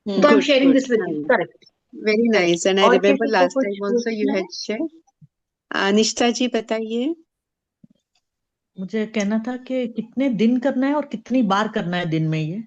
so I'm hmm. Good sharing good, this with you. Correct very correct. Nice. And I और remember किसी को last कुछ time also you पूछना है? Had share. निष्ठा जी बताइए। मुझे कहना था कि कितने दिन करना है और कितनी बार करना है दिन में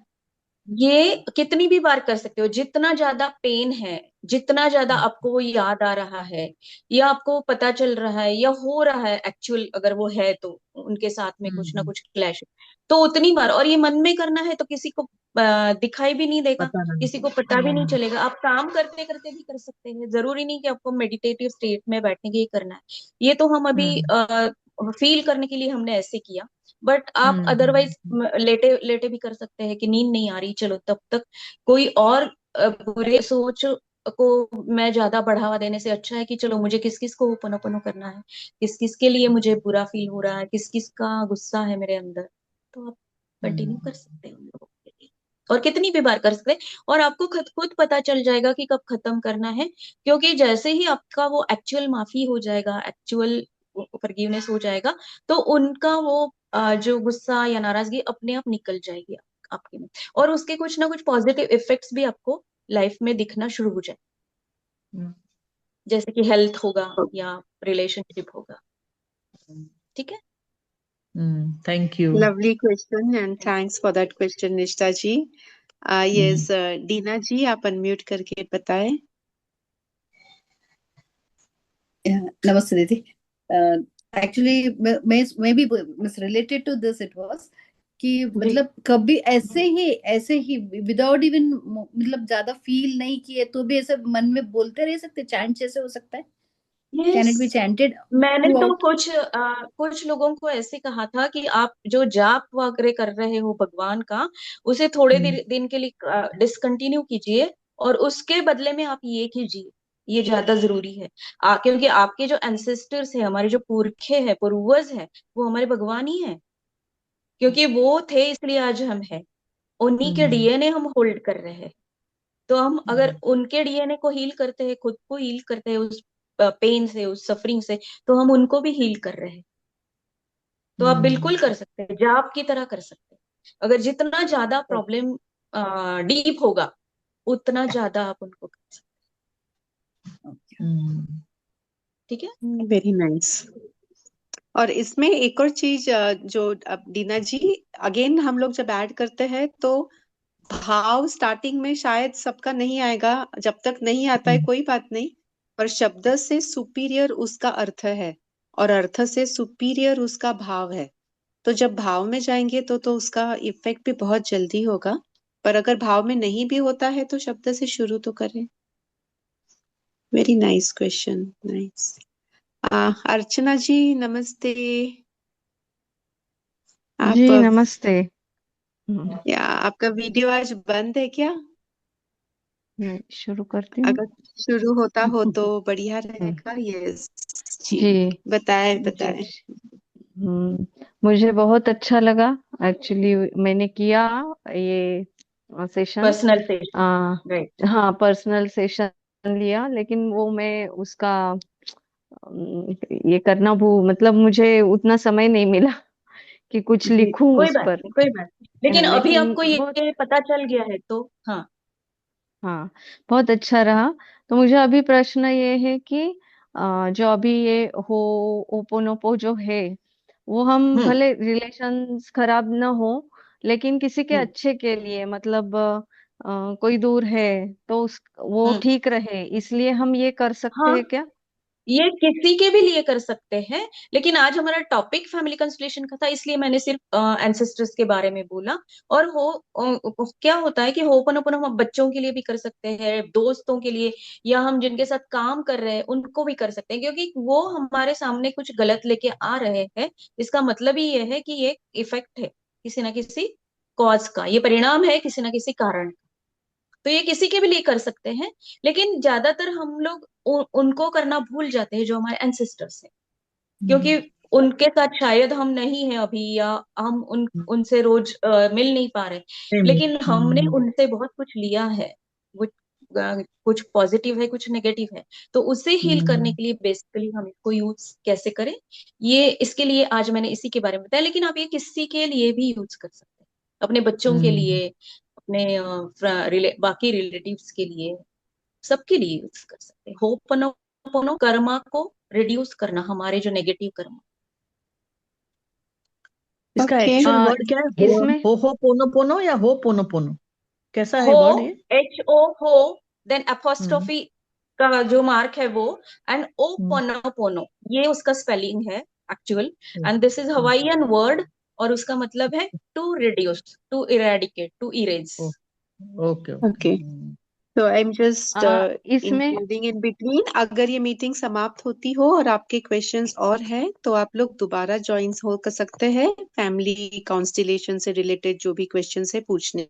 ये कितनी भी बार कर सकते हो, जितना ज्यादा पेन है, जितना ज्यादा आपको वो याद आ रहा है, या आपको पता चल रहा है, या हो रहा है एक्चुअल, अगर वो है तो उनके साथ में कुछ ना हम्म। कुछ क्लैश, तो उतनी बार। और ये मन में करना है तो किसी को दिखाई भी नहीं देगा, पता नहीं। किसी को पता भी नहीं चलेगा। आप काम करते करते भी कर सकते हैं, जरूरी नहीं कि आपको मेडिटेटिव स्टेट में बैठने के लिए करना है। ये तो हम अभी हम्म फील करने के लिए हमने ऐसे किया, बट आप हम्म अदरवाइज हम्म लेटे लेटे भी कर सकते हैं कि नींद नहीं आ रही, चलो तब तक कोई और बुरे सोच को मैं ज्यादा बढ़ावा देने से अच्छा है कि चलो मुझे किस किस को ओपन ओपन करना है, किस किस के लिए मुझे बुरा फील हो रहा है, किस किस का गुस्सा है मेरे अंदर, तो आप कंटिन्यू कर सकते हैं उन लोगों के लिए, और कितनी भी बार कर सकते हैं। और आपको खुद खुद पता चल जाएगा कि कब खत्म करना है, क्योंकि जैसे ही आपका वो एक्चुअल माफी हो जाएगा, एक्चुअल फॉरगिवनेस हो जाएगा, तो उनका वो जो गुस्सा या नाराजगी अपने आप निकल जाएगी आपके में, और उसके कुछ ना कुछ पॉजिटिव इफेक्ट्स भी आपको लाइफ में दिखना शुरू हो जाए, हम्म जैसे कि हेल्थ होगा या रिलेशनशिप होगा। ठीक है। Thank you. Lovely question and thanks for that question निष्ठा जी। यस, डीना जी, आप अनम्यूट करके बताएं। नमस्ते दीदी। एक्चुअली मैं भी related to this it was कि जी। मतलब कभी ऐसे ही विदाउट इवन मतलब ज्यादा फील नहीं किए तो भी ऐसे मन में बोलते रह सकते, चैंट जैसे हो सकता है। Can it be yes. Chanted मैंने थ्रू तो आउट? कुछ लोगों को ऐसे कहा था कि आप जो जाप वगैरह कर रहे हो भगवान का, उसे थोड़े दिन के लिए डिसकंटिन्यू कीजिए, और उसके बदले में आप ये कीजिए, ये ज्यादा जरूरी है। क्योंकि आपके जो एंसेस्टर्स है, हमारे जो पुरखे हैं, पूर्वज हैं, वो हमारे भगवान ही हैं, क्योंकि वो थे इसलिए आज हम हैं। उन्हीं के डीएनए हम होल्ड कर रहे हैं। तो हम अगर उनके डीएनए को हील करते हैं, खुद को हील करते हैं उस पेन से, उस सफरिंग से, तो हम उनको भी हील कर रहे हैं। तो आप बिल्कुल कर सकते हैं, जाप की तरह कर सकते हैं। अगर जितना ज्यादा प्रॉब्लम डीप होगा उतना ज्यादा आप उनको कर सकते हैं। ठीक है। Very nice. और इसमें एक और चीज जो अब दीना जी, अगेन हम लोग जब ऐड करते हैं तो भाव स्टार्टिंग में शायद सबका नहीं आएगा, जब तक नहीं आता है कोई बात नहीं, पर शब्द से सुपीरियर उसका अर्थ है और अर्थ से सुपीरियर उसका भाव है। तो जब भाव में जाएंगे तो उसका इफेक्ट भी बहुत जल्दी होगा। पर अगर भाव में नहीं भी होता है तो शब्द से शुरू तो करें। Very nice question, nice. Archana ji नमस्ते। जी आप नमस्ते। या आपका वीडियो आज बंद है क्या? मैं शुरू करती हूँ। अगर शुरू होता हो तो बढ़िया रहेगा। यस जी, जी बताएं जी बताएं। मुझे बहुत अच्छा लगा। एक्चुअली मैंने किया ये सेशन। Personal session, right. हाँ, पर्सनल सेशन लिया, लेकिन वो मैं उसका ये करना वो मतलब मुझे उतना समय नहीं मिला कि कुछ जी, लिखूं कोई उस बात पर। नहीं, कोई बात नहीं, लेकिन अभी लेकिन आपको बहुत, ये पता चल गया है तो हाँ। हाँ, बहुत अच्छा रहा। तो मुझे अभी प्रश्न ये है कि जो अभी ये हो ओपोनोपो जो है, वो हम हम्म भले रिलेशंस खराब ना हो, लेकिन किसी के हम्म अच्छे के लिए, मतलब कोई दूर है तो उस वो हम्म ठीक रहे, इसलिए हम ये कर सकते हाँ, हैं क्या? ये किसी के भी लिए कर सकते हैं, लेकिन आज हमारा टॉपिक फैमिली कंसुलेशन का था, इसलिए मैंने सिर्फ एंसेस्टर्स के बारे में बोला। और क्या होता है कि होपनोपन हम बच्चों के लिए भी कर सकते हैं, दोस्तों के लिए, या हम जिनके साथ काम कर रहे हैं उनको भी कर सकते हैं, क्योंकि वो हमारे सामने कुछ गलत लेके आ रहे हैं। इसका मतलब ही ये है कि ये इफेक्ट है किसी ना किसी कॉज का, ये परिणाम है किसी ना किसी कारण। तो ये किसी के भी लिए कर सकते हैं, लेकिन ज्यादातर हम लोग उनको करना भूल जाते हैं जो हमारे एंसेस्टर्स हैं, क्योंकि उनके साथ शायद हम नहीं है अभी, या हम उनसे रोज मिल नहीं पा रहे, लेकिन हमने उनसे बहुत कुछ लिया है। वो कुछ पॉजिटिव है, कुछ नेगेटिव है। तो उसे हील करने के लिए बेसिकली हम इसको यूज कैसे करें, ये इसके लिए आज मैंने इसी के बारे में बताया। लेकिन आप ये किसी के लिए भी यूज कर सकते हैं, अपने बच्चों के लिए, अपने बाकी रिलेटिव्स के लिए, सबके लिए यूज कर सकते हैं। होपनो कर्मा को रिड्यूस करना, हमारे जो नेगेटिव कर्मा। इसका ओके। एक्चुअल वर्ड क्या है? इसमें हो पोनो पोनो या हो पोनो पोनो, कैसा है हो, वर्ड ये? HO हो, देन हम्म अपोस्ट्रोफी का जो मार्क है वो, एंड ओ हम्म पोनो पोनो, ये उसका स्पेलिंग है actual. Hmm, and this is hmm, Hawaiian word, और उसका मतलब है to reduce, to eradicate, to erase. O- okay okay. Okay, तो आई एम जस्ट इसमें इंक्लूडिंग इन बिटवीन। अगर ये मीटिंग समाप्त होती हो और आपके क्वेश्चंस और हैं तो आप लोग दोबारा ज्वाइन हो कर सकते हैं, फैमिली कॉन्स्टिलेशन से रिलेटेड जो भी क्वेश्चंस है पूछने।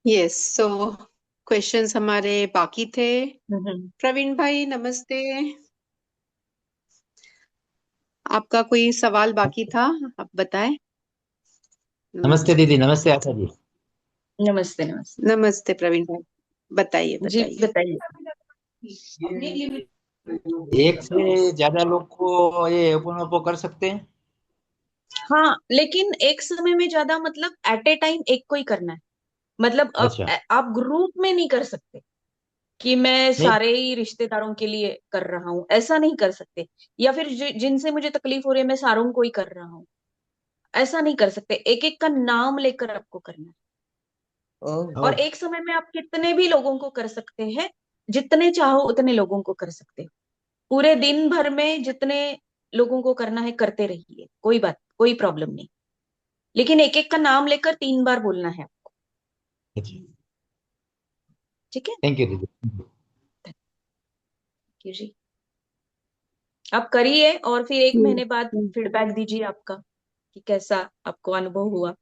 यस, सो क्वेश्चंस हमारे बाकी थे। प्रवीण भाई नमस्ते, आपका कोई सवाल बाकी था, आप बताएं। नमस्ते दीदी, नमस्ते आशा जी। नमस्ते नमस्ते। नमस्ते प्रवीण भाई, बताइए जी बताइए। बताइए। एक से ज्यादा लोग को ये ओपन कर सकते हैं? हाँ, लेकिन एक समय में ज्यादा, मतलब एट ए टाइम एक को ही करना है। मतलब अब अच्छा। आप ग्रुप में नहीं कर सकते कि मैं नहीं। सारे ही रिश्तेदारों के लिए कर रहा हूँ, ऐसा नहीं कर सकते। या फिर जिनसे मुझे तकलीफ हो रही है मैं सारों को ही कर रहा हूँ, ऐसा नहीं कर सकते। एक एक का नाम लेकर आपको करना है। और ओ, एक समय में आप कितने भी लोगों को कर सकते हैं, जितने चाहो उतने लोगों को कर सकते हो। पूरे दिन भर में जितने लोगों को करना है करते रहिए, कोई बात, कोई प्रॉब्लम नहीं। लेकिन एक एक का नाम लेकर 3 बार बोलना है आपको। अच्छा। ठीक है। थैंक यू दीदी। थैंक यू जी। आप करिए और फिर 1 महीने बाद हम्म। फीडबैक दीजिए आपका, कि कैसा आपको अनुभव हुआ।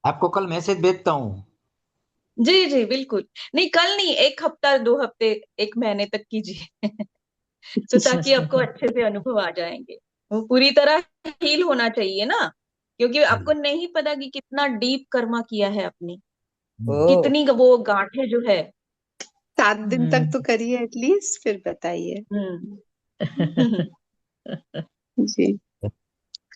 आपको कल मैसेज भेजता हूँ। जी जी बिल्कुल। नहीं, कल नहीं, 1 हफ्ता 2 हफ्ते, 1 महीने तक कीजिए। तो ताकि आपको अच्छे से अनुभव आ जाएंगे। वो पूरी तरह हील होना चाहिए ना, क्योंकि आपको नहीं पता कि कितना डीप कर्मा किया है आपने, ओ कितनी वो गांठें जो है। 7 दिन तक तो करिए एटलीस्ट, फिर बताइए। हम्म। जी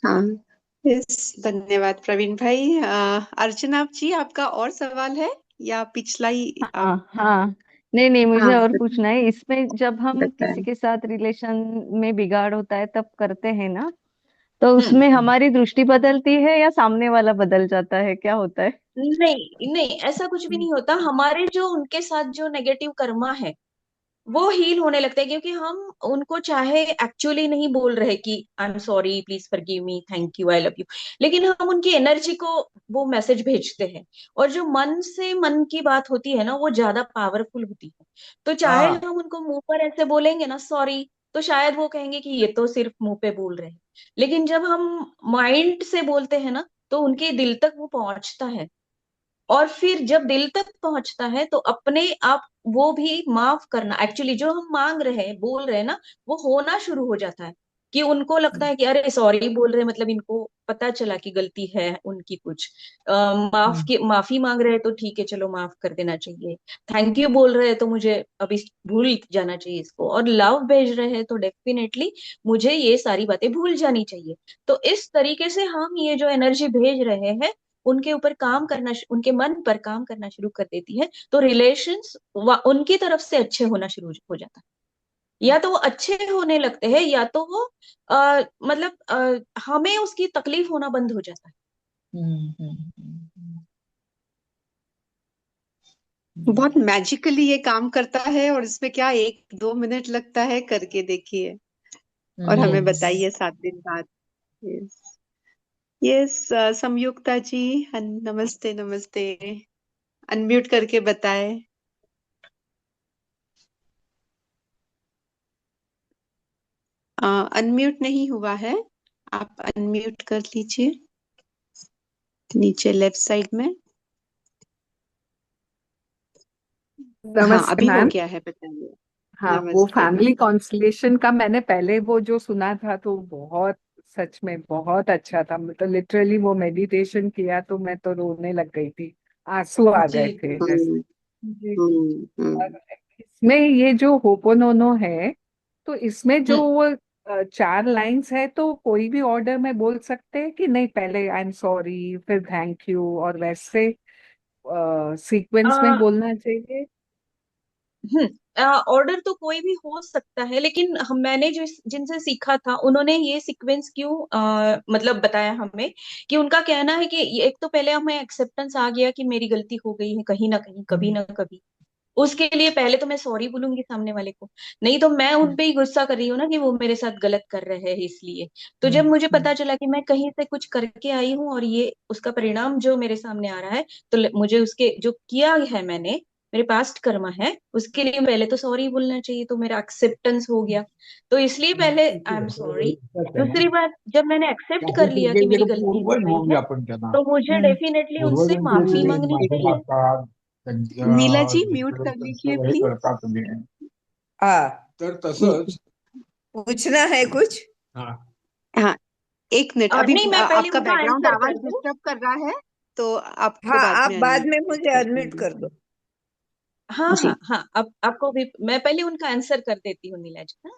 हाँ। यस, धन्यवाद प्रवीण भाई। अर्चना जी, आपका और सवाल है या पिछला ही आप? हाँ हाँ, नहीं नहीं, मुझे हाँ, और पूछना है। इसमें जब हम किसी बताएं। के साथ रिलेशन में बिगाड़ होता है तब करते हैं ना, तो हम्म। उसमें हमारी दृष्टि बदलती है या सामने वाला बदल जाता है, क्या होता है? नहीं नहीं, ऐसा कुछ भी नहीं होता। हमारे जो उनके साथ जो नेगेटिव कर्मा है वो हील होने लगता है, क्योंकि हम उनको चाहे एक्चुअली नहीं बोल रहे कि I am sorry, please forgive me, thank you, I love you, लेकिन हम उनकी एनर्जी को वो मैसेज भेजते हैं। और जो मन से मन की बात होती है ना, वो ज्यादा पावरफुल होती है। तो चाहे हाँ हम उनको मुंह पर ऐसे बोलेंगे ना सॉरी, तो शायद वो कहेंगे कि ये तो सिर्फ मुंह पे बोल रहे हैं। लेकिन जब हम माइंड से बोलते हैं ना, तो उनके दिल तक वो पहुंचता है। और फिर जब दिल तक पहुंचता है तो अपने आप वो भी माफ करना, एक्चुअली जो हम मांग रहे हैं, बोल रहे हैं ना, वो होना शुरू हो जाता है। कि उनको लगता है कि अरे सॉरी बोल रहे हैं, मतलब इनको पता चला कि गलती है उनकी कुछ, माफी मांग रहे हैं तो ठीक है, चलो माफ कर देना चाहिए। थैंक यू बोल रहे हैं तो मुझे अभी भूल जाना चाहिए इसको। और लव भेज रहे हैं तो डेफिनेटली मुझे ये सारी बातें भूल जानी चाहिए। तो इस तरीके से हम ये जो एनर्जी भेज रहे हैं, उनके ऊपर काम करना, उनके मन पर काम करना शुरू कर देती है। तो रिलेशंस उनकी तरफ से अच्छे होना शुरू हो जाता है। या तो वो अच्छे होने लगते हैं, या तो वो मतलब हमें उसकी तकलीफ होना बंद हो जाता है। बहुत मैजिकली ये काम करता है, और इसमें क्या 1-2 मिनट लगता है, करके देखिए और हमें बताइए 7 दिन बाद। यस यस, संयुक्ता जी, नमस्ते नमस्ते। अनम्यूट करके बताएं। अनम्यूट नहीं हुआ है, आप अनम्यूट कर लीजिए नीचे लेफ्ट साइड में। हाँ, नमस्ते अभी हो मैम। गया है, बताइए। हाँ, वो नमस्ते। फैमिली कॉन्स्टलेशन का मैंने पहले वो जो सुना था तो बहुत, सच में बहुत अच्छा था। मतलब लिटरली वो मेडिटेशन किया तो मैं तो रोने लग गई थी, आंसू आ जी गए थे ऐसे। हम्म जी। हम्म। और इसमें ये जो होपोनोनो है, तो इसमें जो हम्म। वो 4 लाइंस है, तो कोई भी ऑर्डर में बोल सकते हैं कि नहीं, पहले आई एम सॉरी फिर थैंक यू, और वैसे सीक्वेंस में बोलना चाहिए? ऑर्डर तो कोई भी हो सकता है, लेकिन मैंने जो जिनसे सीखा था उन्होंने ये सीक्वेंस क्यों मतलब बताया हमें, कि उनका कहना है कि एक तो पहले हमें एक्सेप्टेंस आ गया कि मेरी गलती हो गई है कहीं ना कहीं, कभी ना कभी। उसके लिए पहले तो मैं सॉरी बोलूंगी सामने वाले को, नहीं तो मैं उन पे ही गुस्सा कर रही हूँ ना कि वो मेरे साथ गलत कर रहे हैं इसलिए। तो जब मुझे पता चला कि मैं कहीं से कुछ करके आई हूँ और ये उसका परिणाम जो मेरे सामने आ रहा है, तो मुझे उसके जो किया है मैंने, मेरे पास्ट कर्मा है, उसके लिए पहले तो सॉरी बोलना चाहिए, तो मेरा एक्सेप्टेंस हो गया। तो इसलिए पहले आई एम सॉरी। दूसरी बात, जब मैंने एक्सेप्ट कर लिया कि मेरी गलती हो गई है, तो मुझे डेफिनेटली उनसे माफी मांगनी चाहिए। नीला जी, म्यूट कर लीजिए प्लीज। हाँ, तर तसंच पूछना है कुछ? हाँ, 1 मिनट, अभी नहीं, मैं पहले आपका उनका बैकग्राउंड आंसर आवाज कर दूं। डिस्टर्ब कर रहा है, तो आपको हाँ, बाद आप में बाद अनम्यूट में मुझे कर अनम्यूट दूंगी। कर दो। हाँ जी। हाँ हाँ, अब आपको भी मैं पहले उनका आंसर कर देती हूँ नीला जी। हाँ?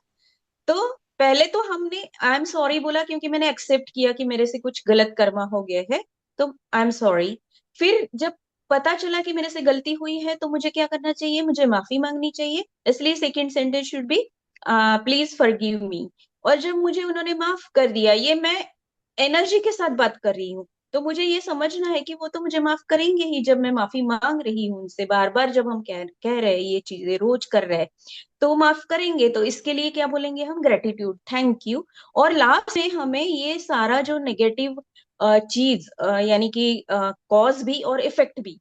तो पहले तो हमने आई एम सॉरी बोला, क्योंकि मैंने एक्सेप्ट किया कि मेरे से कुछ गलत कर्मा हो गया है, तो आई एम सॉरी। फिर जब पता चला कि मेरे से गलती हुई है, तो मुझे क्या करना चाहिए, मुझे माफी मांगनी चाहिए। इसलिए second sentence should be please forgive मी। और जब मुझे उन्होंने माफ कर दिया, ये मैं एनर्जी के साथ बात कर रही हूँ, तो मुझे ये समझना है कि वो तो मुझे माफ करेंगे ही। जब मैं माफी मांग रही हूँ उनसे बार बार, जब हम कह रहे हैं ये चीजें रोज कर रहे हैं, तो माफ करेंगे। तो इसके लिए क्या बोलेंगे हम, ग्रेटिट्यूड, थैंक यू। और लास्ट में हमें ये सारा जो नेगेटिव चीज, यानी कि कॉज भी और इफेक्ट भी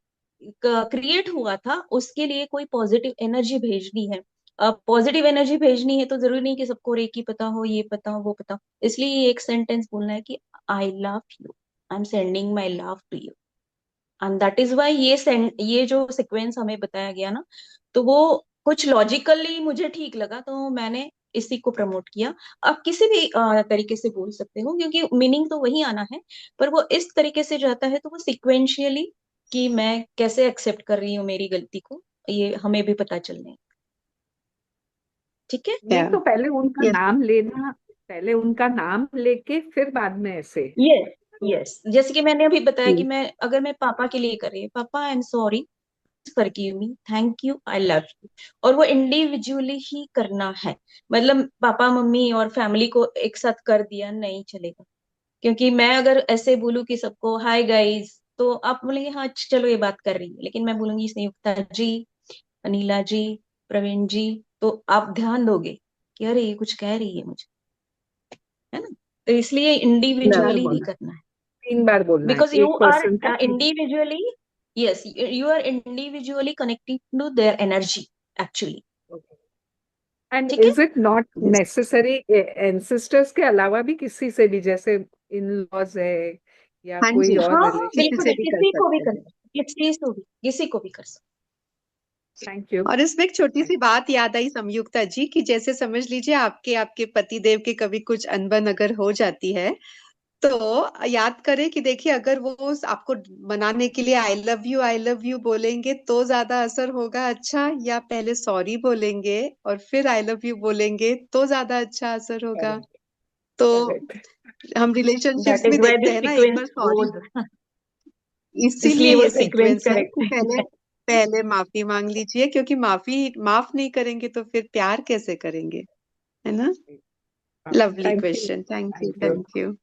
क्रिएट हुआ था, उसके लिए कोई पॉजिटिव एनर्जी भेजनी है। पॉजिटिव एनर्जी भेजनी है तो जरूरी नहीं कि सबको रेकी पता हो, ये पता हो, वो पता हो। इसलिए ये एक सेंटेंस बोलना है कि I love you, I am sending my love to you. And that is why ये जो सीक्वेंस हमें बताया गया ना, तो वो कुछ लॉजिकली मुझे ठीक लगा, तो मैंने इसी को प्रमोट किया। आप किसी भी तरीके से बोल सकते हो, क्योंकि मीनिंग तो वही आना है, पर वो इस तरीके से जाता है तो वो सिक्वेंशियली कि मैं कैसे एक्सेप्ट कर रही हूँ मेरी गलती को, ये हमें भी पता चलने। ठीक है। नहीं Yeah. तो पहले उनका Yes. नाम लेना, पहले उनका नाम लेके फिर बाद में ऐसे। यस यस, जैसे कि मैंने अभी बताया कि Hmm. अगर मैं पापा के लिए कर रही हूँ, पापा I am sorry, forgive me, thank you, I love you, और वो इंडिविजुअली ही करना है। मतलब पापा मम्मी और फैमिली को एक साथ कर दिया नहीं चलेगा, क्योंकि मैं अगर ऐसे बोलूं कि सबको हाय गाइस, तो आप बोलेंगे हाँ चलो ये बात कर रही है, लेकिन मैं बोलूंगी संयुक्ता जी, अनीला जी, प्रवीण जी, तो आप ध्यान दोगे कि अरे ये कुछ कह रही है मुझे, है ना। तो इसलिए बार इंडिविजुअली ही बोलना, करना है, 3 बार बोलना है बिकॉज यू एक आर पर्सन को। Individually, yes, you are individually connecting to their energy actually. And ठीक है। Is it not Yes. Necessary ancestors के अलावा भी किसी से भी, जैसे इन लॉज है या हाँ कोई जी, और हाँ हाँ किसी बिल्कुल, से रिलेशन? भी कर किसी को भी सकते कर हैं। सकते, किसी को भी कर सकते। Thank you. और इसमें एक छोटी सी बात याद आई संयुक्ता जी, कि जैसे समझ लीजिए आपके पति देव के कभी कुछ अनबन अगर हो जाती है, तो याद करें कि देखिए अगर वो आपको मनाने के लिए आई लव यू बोलेंगे तो ज्यादा असर होगा अच्छा, या पहले सॉरी बोलेंगे और फिर आई लव यू बोलेंगे तो ज्यादा अच्छा असर होगा। करेक्ट तो करेक्ट। हम रिलेशनशिप्स दैट में इज वाई देखते दिस हैं ना, एक सीक्वेंस बार सॉरी, गोज, इसीलिए इसलिए वो ये सीक्वेंस सीक्वेंस है करेक्ट कि पहले है। पहले माफी मांग लीजिए, क्योंकि माफ नहीं करेंगे तो फिर प्यार कैसे करेंगे, है ना। Lovely thank you question, thank you thank you. Thank you.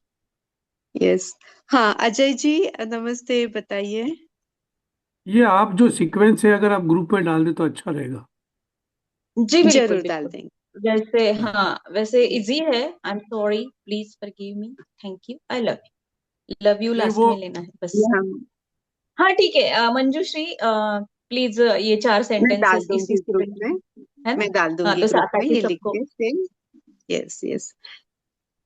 Yes. हाँ अजय जी, नमस्ते, बताइए। ये आप जो सीक्वेंस है अगर आप ग्रुप में डाल दें तो अच्छा रहेगा। जी बिल्कुल जरूर डाल बिल्कुल, देंगे। जैसे हाँ वैसे इजी है, I am sorry, please forgive me, thank you, I love you नहीं लास्ट वो में लेना है बस। ये हम हाँ ठीक है, मंजूश्री प्लीज ये 4 मैं डाल सेंटेंसेस इसी दूंगी ग्रुप सीक्वेंस में, में, है ना। मैं डाल हाँ दूंगी तो ग्रुप में ताकि ये लिख सबको, के same. Yes yes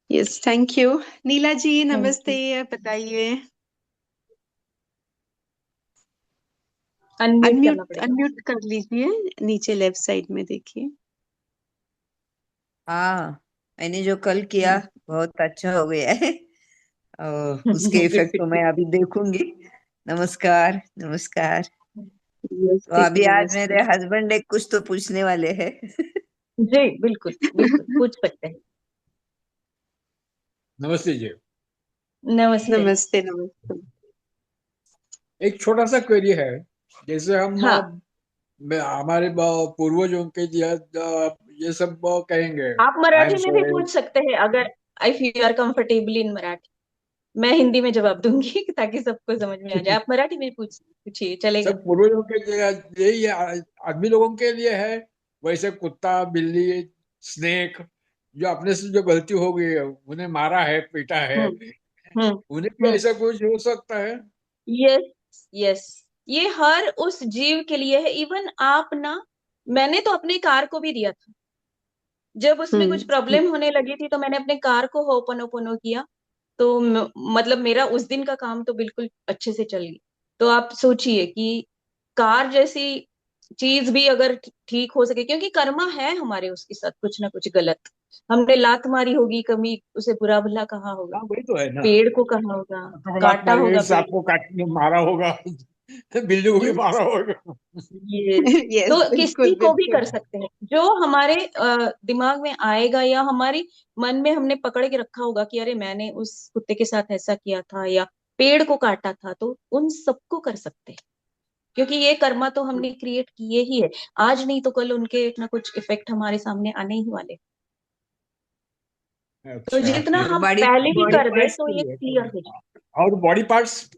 yes, thank you. Neela ji thank नमस्ते, यू, बताइए। अनम्यूट करना अनम्यूट पड़ेगा। अनम्यूट कर लीजिए, नीचे लेफ्ट साइड में देखिए। हाँ, मैंने जो कल किया बहुत अच्छा हो गया है और उसके इफेक्ट तो मैं अभी देखूंगी। नमस्कार नमस्कार। तो नमस्ते अभी जी, आज नमस्ते। मेरे हस्बैंड एक कुछ तो पूछने वाले हैं। जी बिल्कुल बिल्कुल पूछ सकते हैं। नमस्ते जी। नमस्ते। नमस्ते नमस्ते। एक छोटा सा क्वेरी है, जैसे हम हाँ हमारे पूर्वजों के ये सब कहेंगे आप आई एम मराठी में भी सॉरी। पूछ सकते हैं, अगर if you are comfortable in Marathi. मैं हिंदी में जवाब दूंगी ताकि सबको समझ में आ जाए, आप मराठी में पूछिए चलेगा। सब पूर्वजों के लिए यही आदमी लोगों के लिए है, वैसे कुत्ता बिल्ली स्नेक जो अपने से जो गलती हो गई है, उन्हें मारा है पीटा है, हम्म हम्म उन्हें भी हम्म। ऐसा कुछ हो सकता है? यस यस, ये हर उस जीव के लिए है। इवन आप ना, मैंने तो अपने कार को भी दिया था, जब उसमें कुछ हम्म प्रॉब्लम होने लगी थी तो मैंने अपने कार को होपनोपोनो किया, तो मतलब मेरा उस दिन का काम तो बिल्कुल अच्छे से चल गया। तो आप सोचिए कि कार जैसी चीज भी अगर ठीक हो सके, क्योंकि कर्मा है हमारे उसके साथ कुछ ना कुछ गलत, हमने लात मारी होगी, कभी उसे बुरा भला कहा होगा, हाँ वही तो है ना, पेड़ को कहा होगा, तो लात काटा मारी होगी, होगा पेड़ सांप को काटने मारा होगा, बिल्ली को भी को। मारा होगा। ये यस, तो किसी बिल्कुल को भी बिल्कुल। कर सकते हैं, जो हमारे दिमाग में आएगा या हमारी मन में हमने पकड़ के रखा होगा कि अरे मैंने उस कुत्ते के साथ ऐसा किया था या पेड़ को काटा था, तो उन सबको कर सकते हैं, क्योंकि ये कर्मा तो हमने क्रिएट किए ही है। आज नहीं तो कल उनके ना कुछ इफेक्ट हमारे सामने आने ही वाले। तो अच्छा, जितना और हम बॉडी पहले ही बॉडी कर दे पार्ट्स तो के ये लिए क्लियर हो जाए। और body parts?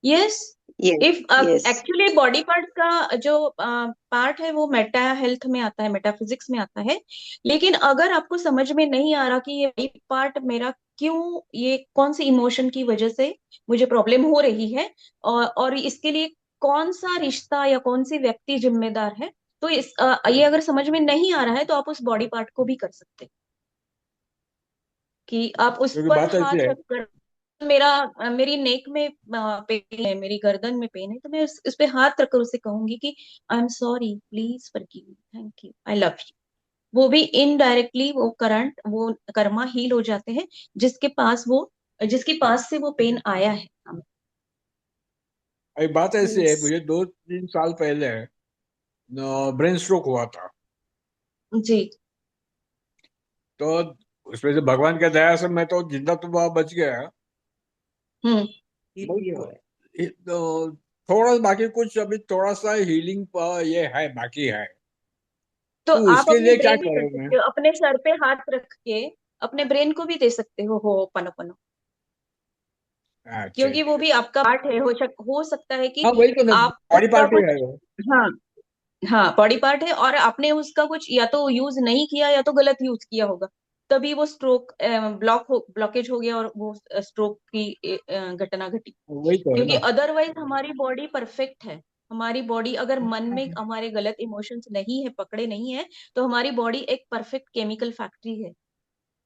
Yes, yes if yes. Actually body part का जो पार्ट है वो मेटा हेल्थ में आता है, मेटाफिजिक्स में आता है। लेकिन अगर आपको समझ में नहीं आ रहा कि ये बॉडी पार्ट मेरा क्यों, ये कौन सी इमोशन की वजह से मुझे प्रॉब्लम हो रही है, और इसके लिए कौन सा रिश्ता या कौन सी व्यक्ति जिम्मेदार है, तो ये अगर समझ में नहीं आ रहा है तो आप उस बॉडी पार्ट को भी कर सकते हैं, कि आप उस क्योंकि पर बात ऐसी हाथ है, रखकर, मेरी नेक में पेन है, मेरी गर्दन में पेन है, तो मैं पे हाथ रखकर उसे कहूंगी कि I am sorry, please forgive me, thank you, I love you. वो भी इनडायरेक्टली वो करंट, वो कर्मा हील हो जाते हैं जिसके पास से वो पेन आया है हमें। एक बात ऐसी है, यस मुझे 2-3 साल पहले ब्रेन स्ट्रोक हुआ था। जी। तो उसमें से भगवान की दया से मैं तो जिंदा तो वहां बच गया। हम्म। तो थोड़ा बाकी कुछ अभी थोड़ा सा हीलिंग ये है, बाकी है। तो तो आप उसके अपने लिए क्या ब्रेन भी कर करूं मैं? सकते हो, अपने सर पे हाथ रख के अपने ब्रेन को भी दे सकते हो पनो। अच्छा क्योंकि वो अच्छा। भी आपका पार्ट है, हो सकता है कि हाँ वही तो ना, आप बॉडी उसका पार्ट ही है कुछ, वो। हाँ हाँ बॉडी पार्ट है, और आपने उसका कुछ या तो यूज नहीं किया या तो गलत यूज किया होगा, तभी वो स्ट्रोक ब्लॉकेज हो गया और वो स्ट्रोक की घटना घटी। वही तो है क्योंकि ना। अदरवाइज हमारी बॉडी परफेक्ट है। हमारी बॉडी अगर मन में हमारे गलत इमोशंस नहीं है, पकड़े नहीं है, तो हमारी बॉडी एक परफेक्ट केमिकल फैक्ट्री है।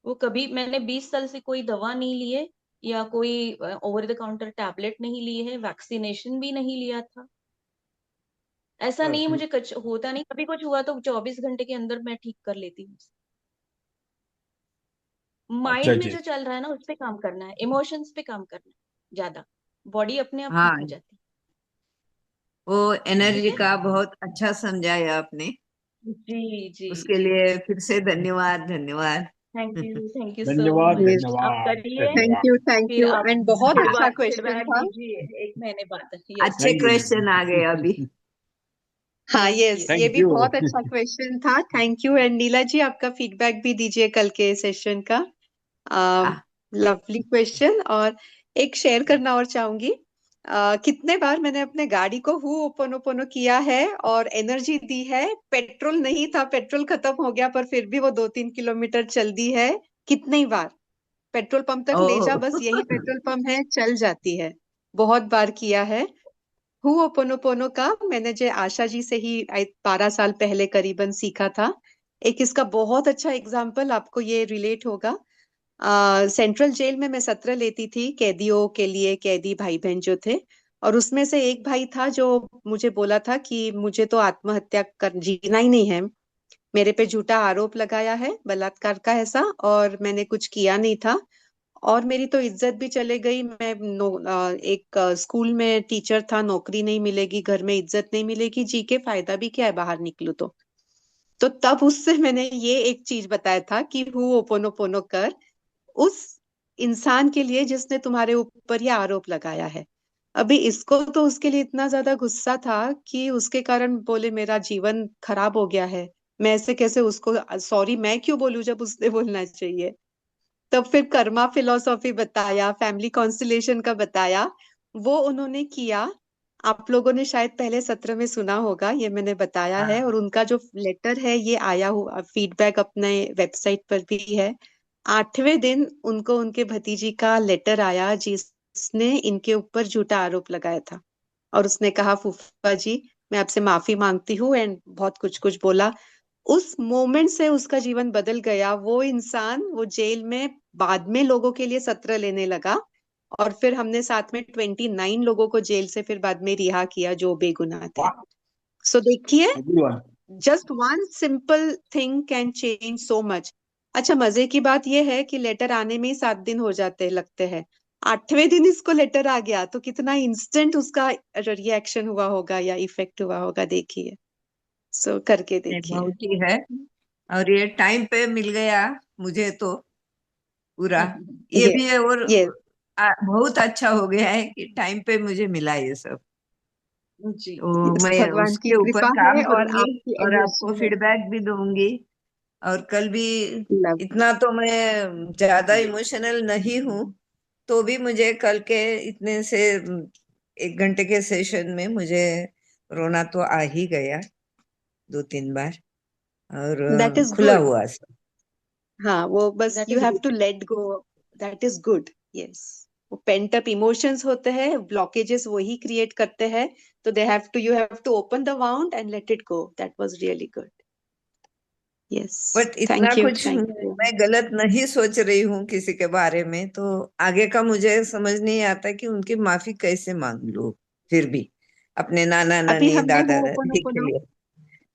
वो कभी, मैंने 20 साल से कोई दवा नहीं ली है, या कोई ओवर द काउंटर टैबलेट नहीं लिए है, वैक्सीनेशन भी नहीं लिया था। ऐसा नहीं है मुझे कुछ होता नहीं, कभी कुछ हुआ तो 24 घंटे के अंदर मैं ठीक कर लेती हूँ। अच्छा माइंड में जी। जो चल रहा है ना, उस पे काम करना है, इमोशंस पे काम करना है ज्यादा, बॉडी अपने आप ठीक हाँ, हो जाती वो है। ठीक एनर्जी है। का बहुत अच्छा समझाया आपने। जी जी उसके जी। लिए फिर से धन्यवाद, धन्यवाद। थैंक यू सो धन्यवाद मच। यस आप धन्यवाद करिए, धन्यवाद। थैंक फिर यू आप एंड बहुत अच्छा क्वेश्चन फीडबैक था। दीजिए 1 महीने बाद। यस। अच्छे थैंक यू क्वेश्चन आ गए अभी। हाँ यस यस, यस। ये थैंक भी यू। बहुत अच्छा क्वेश्चन था। थैंक यू एंड नीला जी, आपका फीडबैक भी दीजिए कल के सेशन का। हाँ, लवली क्वेश्चन। और एक शेयर करना और चाहूंगी, कितने बार मैंने अपने गाड़ी को हु ओपोनोपोनो किया है और एनर्जी दी है। पेट्रोल नहीं था, पेट्रोल खत्म हो गया, पर फिर भी वो 2-3 किलोमीटर चल दी है। कितनी बार पेट्रोल पंप तक ले जा, ओ बस यही पेट्रोल पंप है, चल जाती है। बहुत बार किया है हु ओपोनोपोनो का। मैंने जो आशा जी से ही 12 साल पहले करीबन सीखा था। एक इसका बहुत अच्छा एग्जाम्पल आपको ये रिलेट होगा। सेंट्रल जेल में मैं सत्र लेती थी कैदियों के लिए, कैदी भाई बहन जो थे। और उसमें से एक भाई था जो मुझे बोला था कि मुझे तो आत्महत्या कर जीना ही नहीं है। मेरे पे झूठा आरोप लगाया है बलात्कार का ऐसा, और मैंने कुछ किया नहीं था। और मेरी तो इज्जत भी चले गई। मैं एक स्कूल में टीचर था, नौकरी नहीं मिलेगी, घर में इज्जत नहीं मिलेगी, जी के फायदा भी क्या है बाहर निकलूं तो तब उससे मैंने ये एक चीज बताया था कि हु ओपोनोपोनो कर उस इंसान के लिए जिसने तुम्हारे ऊपर ये आरोप लगाया है। अभी इसको तो उसके लिए इतना ज्यादा गुस्सा था कि उसके कारण बोले मेरा जीवन खराब हो गया है। मैं ऐसे कैसे उसको सॉरी मैं क्यों बोलूं जब उसने बोलना चाहिए। तब फिर कर्मा फिलॉसफी बताया, फैमिली कॉन्स्टलेशन का बताया, वो उन्होंने किया। आप लोगों ने शायद पहले सत्र में सुना होगा, ये मैंने बताया है। और उनका जो लेटर है ये आया हुआ फीडबैक अपने वेबसाइट पर भी है। 8वें दिन उनको उनके भतीजी का लेटर आया जिसने इनके ऊपर झूठा आरोप लगाया था। और उसने कहा फूफा जी मैं आपसे माफी मांगती हूँ, एंड बहुत कुछ कुछ बोला। उस मोमेंट से उसका जीवन बदल गया। वो इंसान वो जेल में बाद में लोगों के लिए सत्र लेने लगा। और फिर हमने साथ में 29 लोगों को जेल से फिर बाद में रिहा किया जो बेगुनाह थे। वाह। सो देखिए, everyone. Just one simple thing can change so much. अच्छा, मजे की बात यह है कि लेटर आने में ही 7 दिन हो जाते लगते हैं। 8वें दिन इसको लेटर आ गया तो कितना इंस्टेंट उसका रिएक्शन हुआ होगा या इफेक्ट हुआ होगा, देखिए। सो करके नहीं, देखिए। बहुत ही है। और ये टाइम पे मिल गया मुझे तो पूरा। ये भी यस है। और यस बहुत अच्छा हो गया है कि टाइम पे मुझे मिला ये सब। जी तो यस, मैं भगवान की उसके ऊपर कृपा काम है और करूंगी आपकी और एनर्जी आपको है। फीडबैक भी दूंगी। और कल भी लव। इतना तो मैं ज्यादा इमोशनल नहीं हूँ, तो भी मुझे कल के इतने से 1 घंटे के सेशन में मुझे रोना तो आ ही गया 2-3 बार। और दैट इज खुला गुड। हुआ सब। हाँ, वो बस that you is have good. To let go. That is good. Yes, वो पेंट अप इमोशंस होते हैं, ब्लॉकेजेस वही क्रिएट करते हैं। तो they have to, you have to open the wound and let it go. That was really good. Yes, but इतना thank you कुछ thank you. मैं गलत नहीं सोच रही हूँ किसी के बारे में, तो आगे का मुझे समझ नहीं आता कि उनकी माफी कैसे मांग लूं। फिर भी अपने नाना अभी नानी हमने दादा हु दादी के ओपोनोपोनो लिए।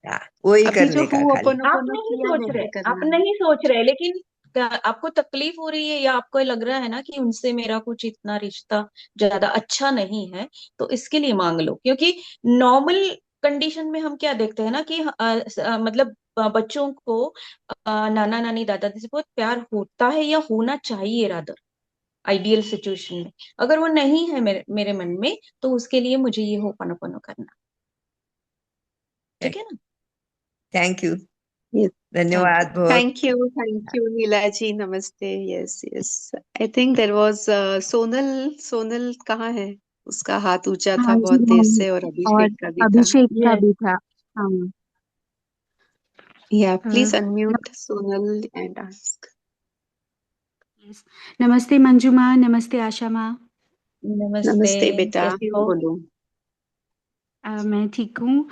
वही अभी जो करने का खाली। आप होपोनोपोनो नहीं किया सोच है रहे, वो करना आप है। नहीं सोच रहे, लेकिन आपको तकलीफ हो रही है या आपको लग रहा है ना कि उनसे मेरा कुछ इतना रिश्ता ज्यादा अच्छा नहीं है, तो इसके लिए मांग लो। क्योंकि नॉर्मल कंडीशन में हम क्या देखते हैं ना कि मतलब बच्चों को नाना नानी दादा दादी से बहुत प्यार होता है या होना चाहिए रादर, आइडियल सिचुएशन में। अगर वो नहीं है मेरे मन में, तो उसके लिए मुझे ये होपनोपनो करना। ठीक है ना? Thank you, Yes. धन्यवाद बहुत। Thank you, नीला जी, नमस्ते। Yes, yes. I think there was Sonal कहाँ है? उसका हाथ ऊंचा था हाँ जी बहुत देर मैम, से, और और अभिषेक का भी था। अभिषेक का यस। भी था। हाँ Yeah, please a, unmute Sonal and ask. yes। नमस्ते मंजू माँ, नमस्ते आशा माँ। नमस्ते, नमस्ते बेटा, कैसी हो? बोलो। मैं ठीक हूँ।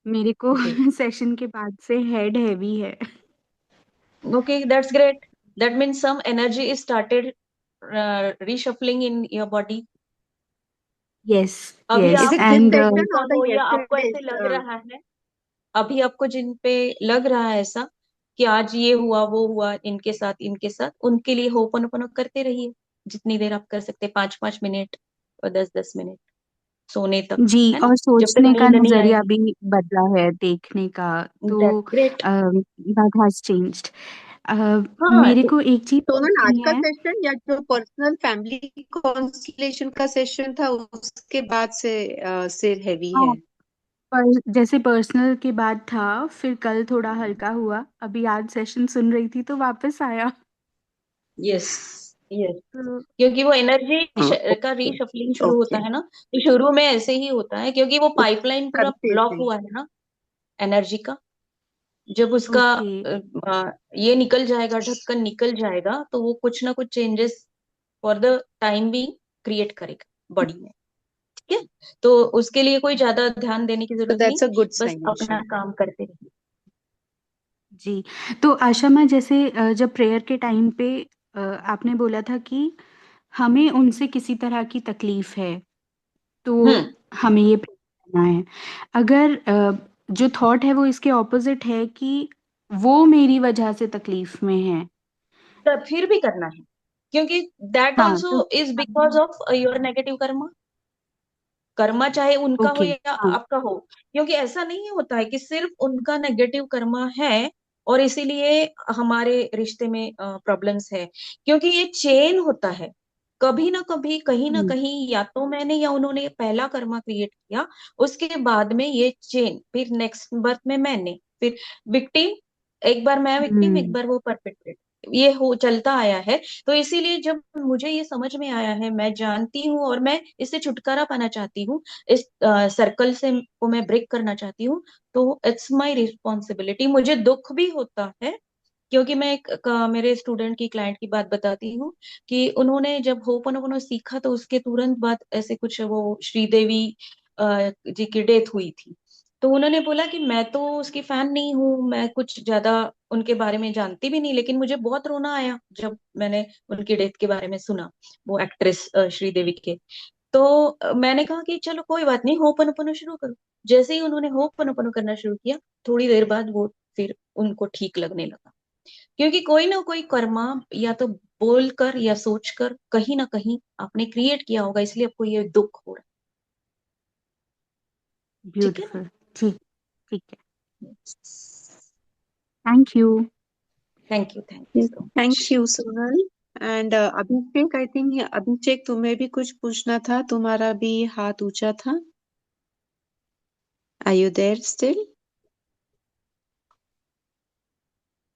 मेरे को जी। सेशन के बाद से हेड हैवी है। Okay, that's great. That means some energy is started reshuffling in your body. Yes अभी Is यस आप it this जिन एंड पे session or focus the हो या आपको yesterday's? ऐसे लग रहा है, अभी आपको जिन पे लग रहा है ऐसा कि आज ये हुआ वो हुआ इनके साथ उनके लिए होपनोपनो करते रहिए जितनी देर आप कर सकते, 5-5 मिनट और 10-10 मिनट सोने तक, जी, है ना? और जब तक सोचने का नींद नहीं नजरिया आएगी। भी बदला है, देखने का। तो that's great. That has changed. हाँ, मेरे को एक चीज सोनल, आज पूछनी का है। सेशन या जो पर्सनल फैमिली कॉन्स्टलेशन का सेशन था उसके बाद से सिर हैवी हाँ, है? पर जैसे पर्सनल के बाद था, फिर कल थोड़ा हल्का हुआ, अभी आज सेशन सुन रही थी तो वापस आया। यस यस, तो क्योंकि वो एनर्जी का ओके, रीशफलिंग शुरू होता ओके, है ना, तो शुरू में ऐसे ही होता है क्योंकि वो पाइपलाइन पूरा करते ब्लॉक थे। हुआ है ना एनर्जी का। जब उसका ओके ये निकल जाएगा, ढक्कन निकल जाएगा, तो वो कुछ ना कुछ changes for the time being create करेगा बॉडी में। ठीक है, तो उसके लिए कोई ज्यादा ध्यान देने की So जरूरत नहीं, that's a good बस sign, अपना Asha. काम करते रहिए। जी। तो आशा माँ, जैसे जब प्रेयर के टाइम पे आपने बोला था कि हमें उनसे किसी तरह की तकलीफ है, तो हम्म, हमें ये प्रे करना है। अगर जो थॉट है वो इसके ऑपोजिट है कि वो मेरी वजह से तकलीफ में है। तब फिर भी करना है, क्योंकि दैट हाँ तो also is because of your negative Karma. Karma चाहे उनका हो ओके। या हाँ आपका हो, क्योंकि ऐसा नहीं होता है कि सिर्फ उनका नेगेटिव कर्मा है और इसीलिए हमारे रिश्ते में प्रॉब्लम्स है। क्योंकि ये चेन होता है, कभी ना कभी कहीं ना हम्म, कहीं या तो मैंने या उन्होंने पहला कर्मा क्रिएट किया, उसके बाद में ये चेन, फिर नेक्स्ट बर्थ में मैंने, फिर विक्टिम, एक बार मैं विक्टिम, एक हम्म, बार वो परपेट्रेट, ये हो चलता आया है। तो इसीलिए जब मुझे ये समझ में आया है, मैं जानती हूँ और मैं इससे छुटकारा पाना चाहती हूँ, इस सर्कल से को मैं ब्रेक करना चाहती हूँ, तो इट्स माय रिस्पॉन्सिबिलिटी। मुझे दुख भी होता है, क्योंकि मैं मेरे स्टूडेंट की, क्लाइंट की बात बताती हूँ कि उन्होंने जब होपनोपनो सीखा तो उसके तुरंत बाद ऐसे कुछ वो श्रीदेवी जी की डेथ हुई थी। तो उन्होंने बोला कि मैं तो उसकी फैन नहीं हूँ, मैं कुछ ज्यादा उनके बारे में जानती भी नहीं, लेकिन मुझे बहुत रोना आया जब मैंने उनकी डेथ के बारे में सुना, वो एक्ट्रेस श्रीदेवी के। तो मैंने कहा कि चलो कोई बात नहीं, होपनोपनो शुरू करो। जैसे ही उन्होंने होपनोपनो करना शुरू किया, थोड़ी देर बाद वो फिर उनको ठीक लगने लगा। क्योंकि कोई ना कोई कर्मा या तो बोल कर या सोच कर कहीं ना कहीं आपने क्रिएट किया होगा, इसलिए आपको ये दुख हो रहा है। ठीक है ब्यूटीफुल। ठीक, ठीक है। ना? Thank you. Thank you so much. Thank you Sonal. And Abhishek, I think Abhishek तुम्हें भी कुछ पूछना था, तुम्हारा भी हाथ ऊंचा था। Are you there still?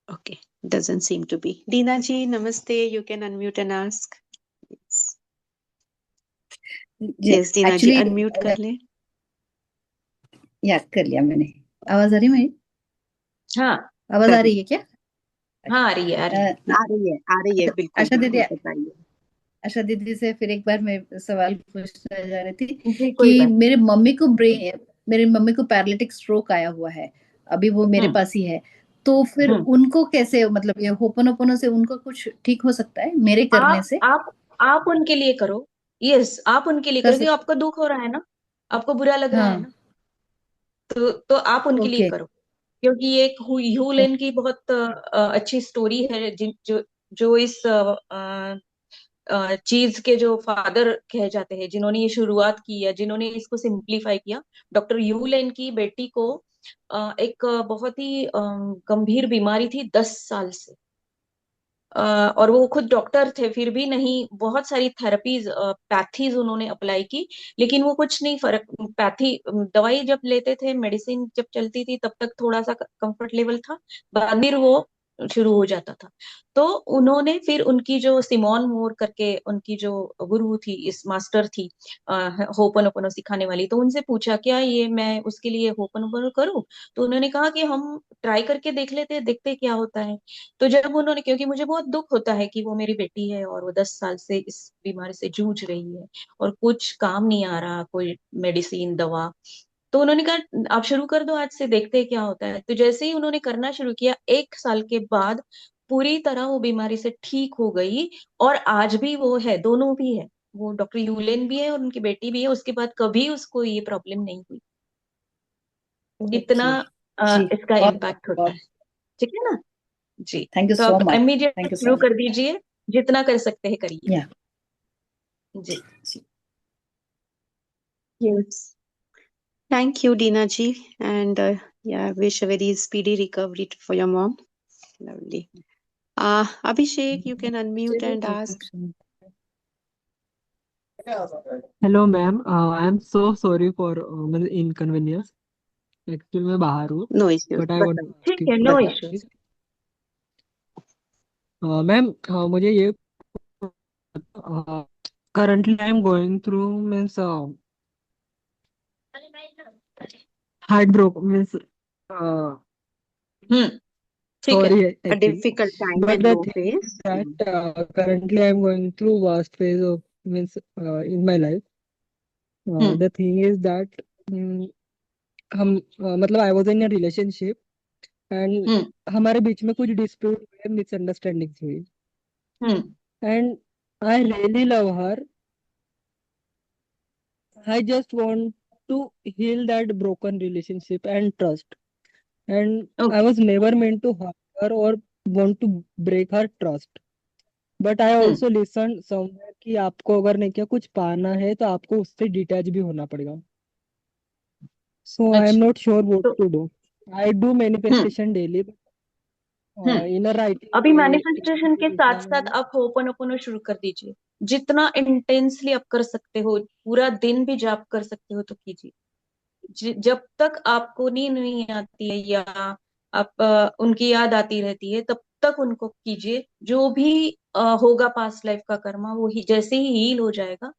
Okay, doesn't seem to be. Dina ji, namaste. You can unmute and ask. Yes, yes, Dina ji, actually unmute कर ले। या कर लिया मैंने। आवाज आ रही है मेरी? हाँ आवाज आ कर ली। रही है क्या? हाँ आ रही है, आ रही है। आ रही है, अच्छा, बिल्कुल आशा दीदी, बिल्कुल बताइए। आशा दीदी से फिर एक बार मैं सवाल पूछना जा रही थी जी कोई कि बात मेरे मम्मी को पैरालिटिक स्ट्रोक आया हुआ है, अभी वो मेरे नहीं। पास ही है। तो फिर हम्म। उनको कैसे, मतलब ये होपनोपनो से उनको कुछ ठीक हो सकता है मेरे करने आप से? आप आप उनके लिए करो। यस, आप उनके लिए कर करो, क्योंकि सकते? आपको दुख हो रहा है ना, आपको बुरा लग रहा है हाँ, ना, तो आप उनके लिए ओके। करो। क्योंकि ये एक ह्यू लेन की बहुत अच्छी स्टोरी है, जो जो इस चीज के जो फादर कहे जाते हैं, जिन्होंने ये शुरुआत की है, जिन्होंने इसको सिंप्लीफाई किया। डॉक्टर ह्यू लेन की बेटी को एक बहुत ही गंभीर बीमारी थी 10 साल से। और वो खुद डॉक्टर थे, फिर भी नहीं, बहुत सारी थेरेपीज, पैथीज उन्होंने अप्लाई की, लेकिन वो कुछ नहीं फर्क। पैथी दवाई जब लेते थे, मेडिसिन जब चलती थी, तब तक थोड़ा सा कंफर्ट लेवल था, बाद में वो शुरू हो जाता था। तो उन्होंने फिर उनकी जो सिमोन मोर करके उनकी जो गुरु थी, इस मास्टर थी होपनोपोनो सिखाने वाली, तो उनसे पूछा क्या ये मैं उसके लिए होपनोपोनो करूं? तो उन्होंने कहा कि हम ट्राई करके देख लेते हैं, देखते क्या होता है। तो जब उन्होंने, क्योंकि मुझे बहुत दुख होता है कि वो मेरी बेटी है और वो 10 साल से इस बीमारी से जूझ रही है और कुछ काम नहीं आ रहा, कोई मेडिसिन दवा। तो उन्होंने कहा आप शुरू कर दो, आज से देखते हैं क्या होता है। तो जैसे ही उन्होंने करना शुरू किया, 1 साल के बाद पूरी तरह वो बीमारी से ठीक हो गई। और आज भी वो है, दोनों भी है, वो डॉक्टर यूलेन भी है और उनकी बेटी भी है। उसके बाद कभी उसको ये प्रॉब्लम नहीं हुई। इतना ओके जी, इसका बहुत इम्पैक्ट होता बहुत है। ठीक है ना जी। थैंक यू तो सो अब मच, इमीडिएट थैंक यू शुरू सो मच। कर दीजिए, जितना कर सकते हैं करिए या जी। जी, Yes. Thank you, Dina ji, and yeah, wish a very speedy recovery for your mom. Lovely. Abhishek, you can unmute and ask. Hello ma'am, I am so sorry for मतलब inconvenience. Actually मैं बाहर हूँ, No issues. But I want Bata, to ask ठीक you है, no for bata. Issues. Ma'am, मुझे ये currently I am going through means heart broke means hmm, ठीक है। Sorry A actually, difficult time but and the low thing is phase. That currently I am going through worst phase of means in my life. Hmm the thing is that हम मतलब I was in a relationship and hmm हमारे बीच में कुछ dispute हुए, misunderstanding हुई, hmm and I really love her. I just want to heal that broken relationship and trust, and I okay. was never meant to hurt her or want to break her trust, but I hmm also listened somewhere कि आपको अगर नहीं क्या कुछ पाना है तो आपको उससे डिटैच भी होना पड़ेगा। So I am अच्छा। not sure what तो to do. I do hmm manifestation daily, but hmm in a writing अभी way, मैनिफेस्टेशन के साथ साथ आप होपनोपोनो शुरू कर दीजिए। जितना इंटेंसली आप कर सकते हो, पूरा दिन भी जाप कर सकते हो तो कीजिए। जब तक आपको नींद नहीं आती है या आप उनकी याद आती रहती है, तब तक उनको कीजिए। जो भी होगा पास्ट लाइफ का कर्मा, वो ही जैसे ही हील हो जाएगा,